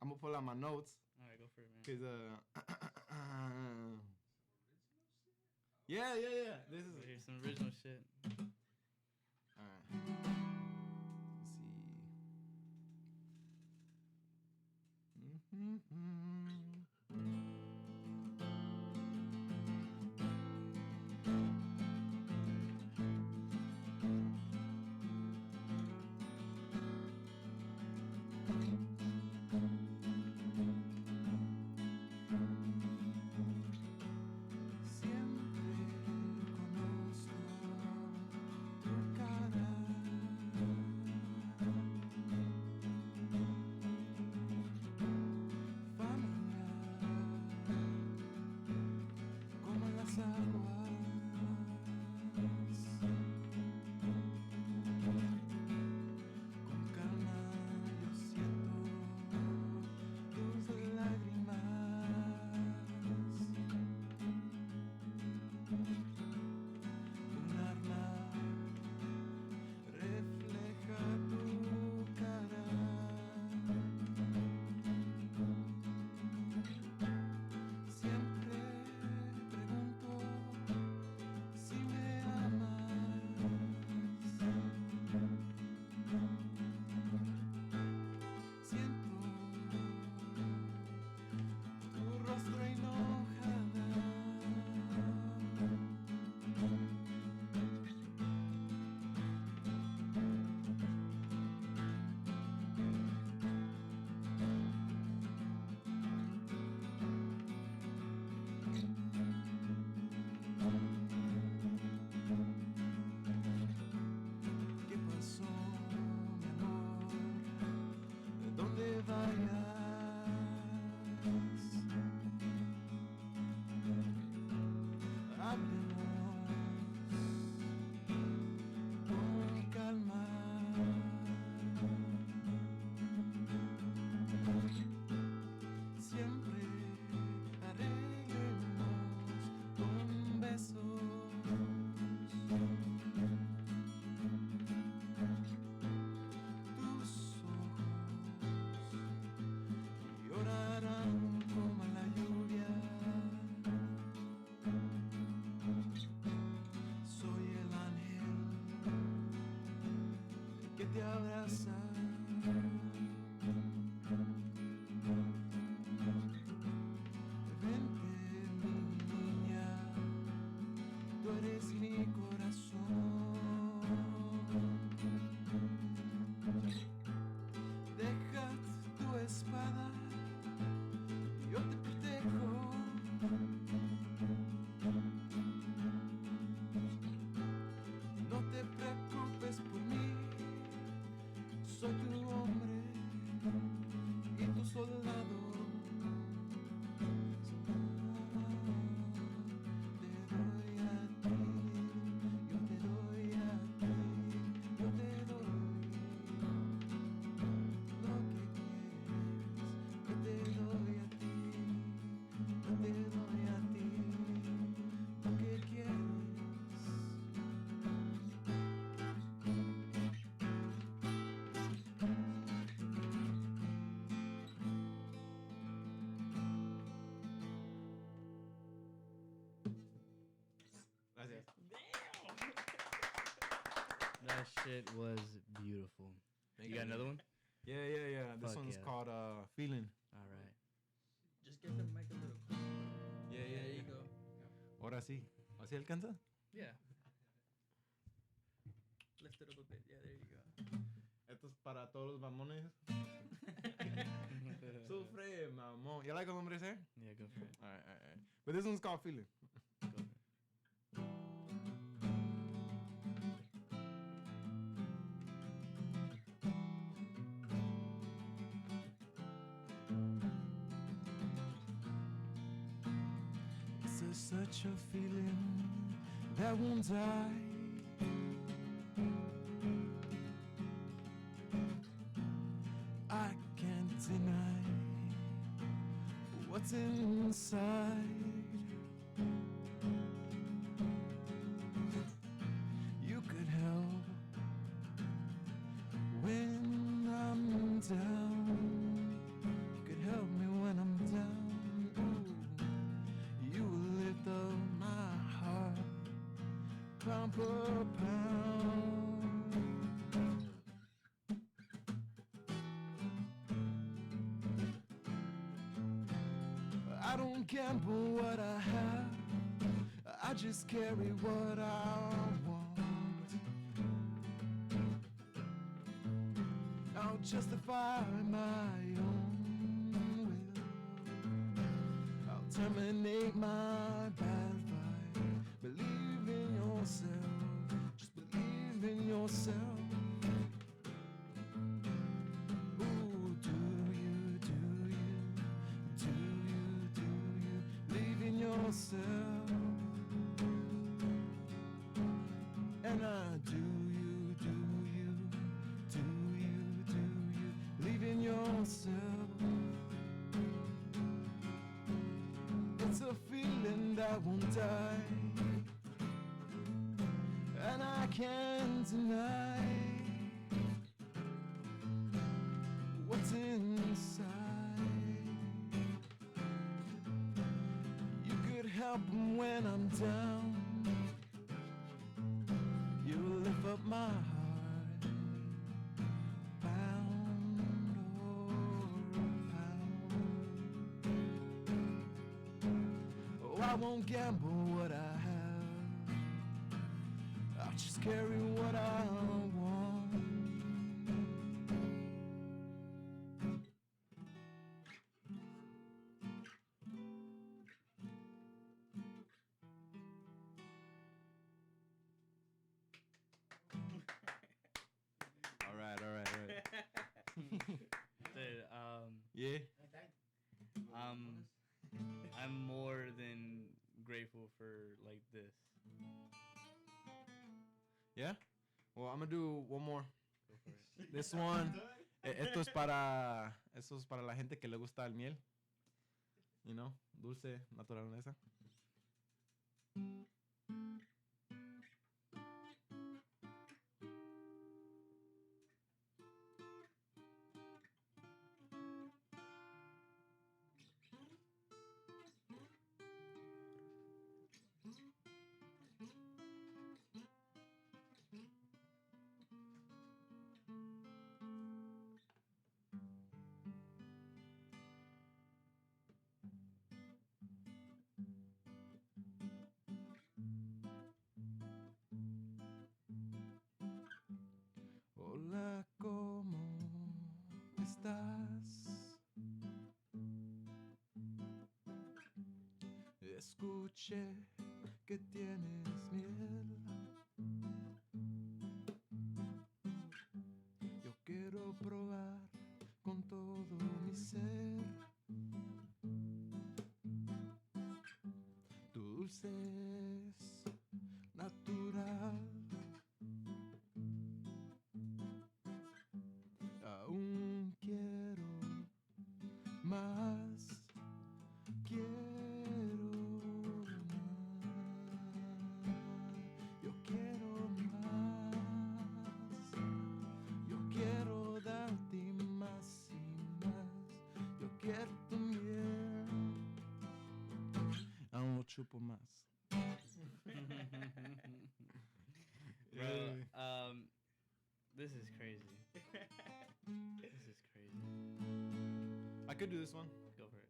I'm gonna pull out my notes. All right, go for it, man. Cause yeah. Here's some original shit. All right. Let's see. de abrazar. Vente, mi niña, tú eres mi corazón. Deja tu espada, yo te protejo. No te preocupes por mí, soy tu hombre y tu soldado. Te doy a ti, yo te doy a ti, yo te doy lo que quieres, yo te doy a ti, yo te doy a ti lo que quieres. Gracias. That shit was beautiful. You got another one? Yeah. This Fuck one's yeah. called Feeling. All right. Just get the mic a little closer. Yeah. There you go. Ahora sí. ¿Así alcanza? Yeah. Lift it up a bit. Yeah, there you go. Esto es para todos los mamones. Sufre, mamón. You like what I'm gonna say? Yeah, go for it. All right. But this one's called Feeling. Go for it. This is such a feeling that won't die. I can't deny what's inside. You could help when I'm down. You could help me when I'm down. Ooh. You lift up my heart, pound per pound. I don't gamble what I have, I just carry what I want. I'll justify my own will. I'll terminate my bad vibe. Believe in yourself, just believe in yourself. Ooh, do you, believe in yourself. And I do you, believe in yourself. It's a feeling that won't die, and I can't deny what's inside. You could help when I'm down. You lift up my heart, pound or pound. Oh, I won't gamble what I have, I'll just carry what I want. All right. Dude, Yeah. I'm more than grateful for like this. Yeah? Well, I'm gonna do one more. Go for it. This one, esto es para la gente que le gusta el miel. You know, dulce, naturaleza. estás? Escuché que tienes miel. Yo quiero probar con todo mi ser. Tu dulce es natural. Aún quiero más. Quiero más. Yo quiero más. Yo quiero darte más y más. Yo quiero tu miel. Aún lo chupo más. Bro, this is crazy. This is crazy. I could do this one. Go for it.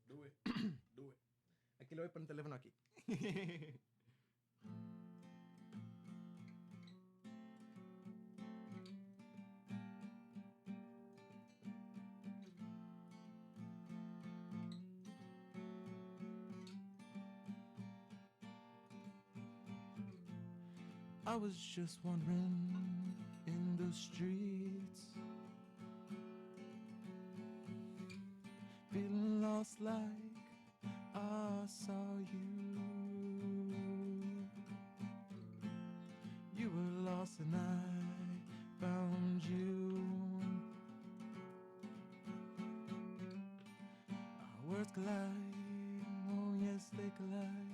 Do it. Do it. Aquí le voy a poner el teléfono aquí. I was just wandering in the streets, feeling lost like I saw you. You were lost and I found you. Our words collide, oh yes they collide.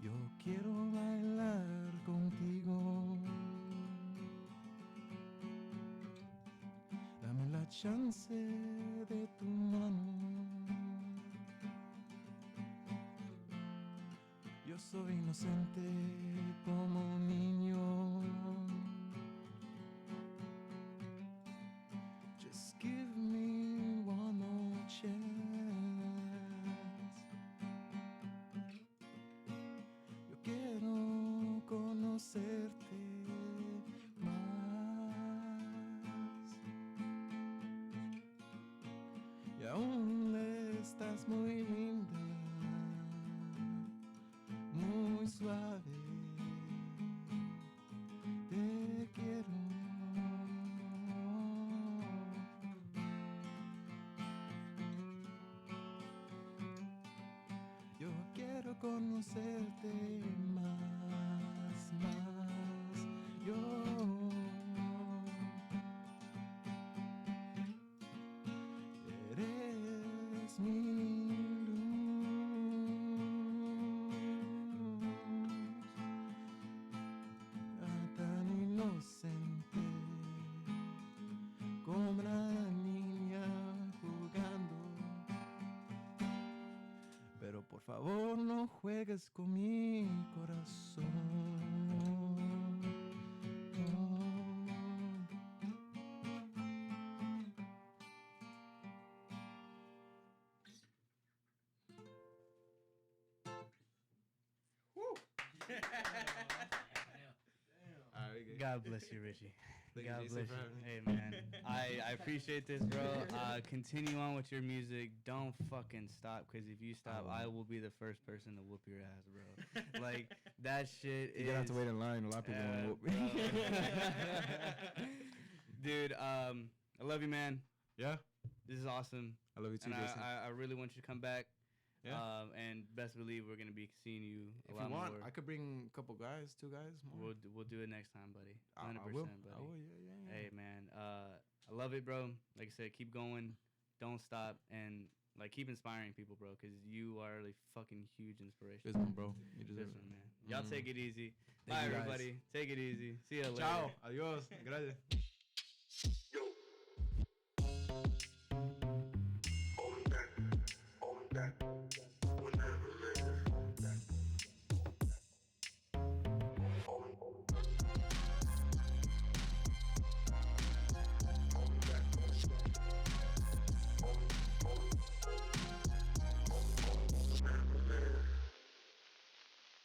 Yo quiero bailar contigo. Dame la chance de tu mano. Yo soy inocente como un niño. Just give me one more chance. Yo quiero conocerte más. Y aún estás muy linda, muy suave. Te quiero. Yo quiero conocerte más, más. Yo eres mi luz, tan inocente como una niña jugando. Pero por favor no juegues con mi corazón. God bless you, Richie. Thank you, God Jason, bless for you. having me. Hey, man. I appreciate this, bro. Continue on with your music. Don't fucking stop, because if you stop, I will be the first person to whoop your ass, bro. Like, that shit is... You're gonna have to wait in line. A lot of people want to whoop me. Dude, I love you, man. Yeah, This is awesome. I love you too, And Jason. I really want you to come back. Yeah. And best believe we're gonna be seeing you a If lot you want, more. I could bring a couple guys, 2 guys more. We'll do it next time, buddy. 100%, I will. buddy. I will, yeah. Hey, man. I love it, bro. Like I said, keep going. Don't stop. And, like, keep inspiring people, bro, because you are a fucking huge inspiration. This one, bro. You deserve This it. one, man. Y'all take it easy. Thank Bye, you, guys. everybody. Take it easy. See ya later. Ciao. Adios. Gracias.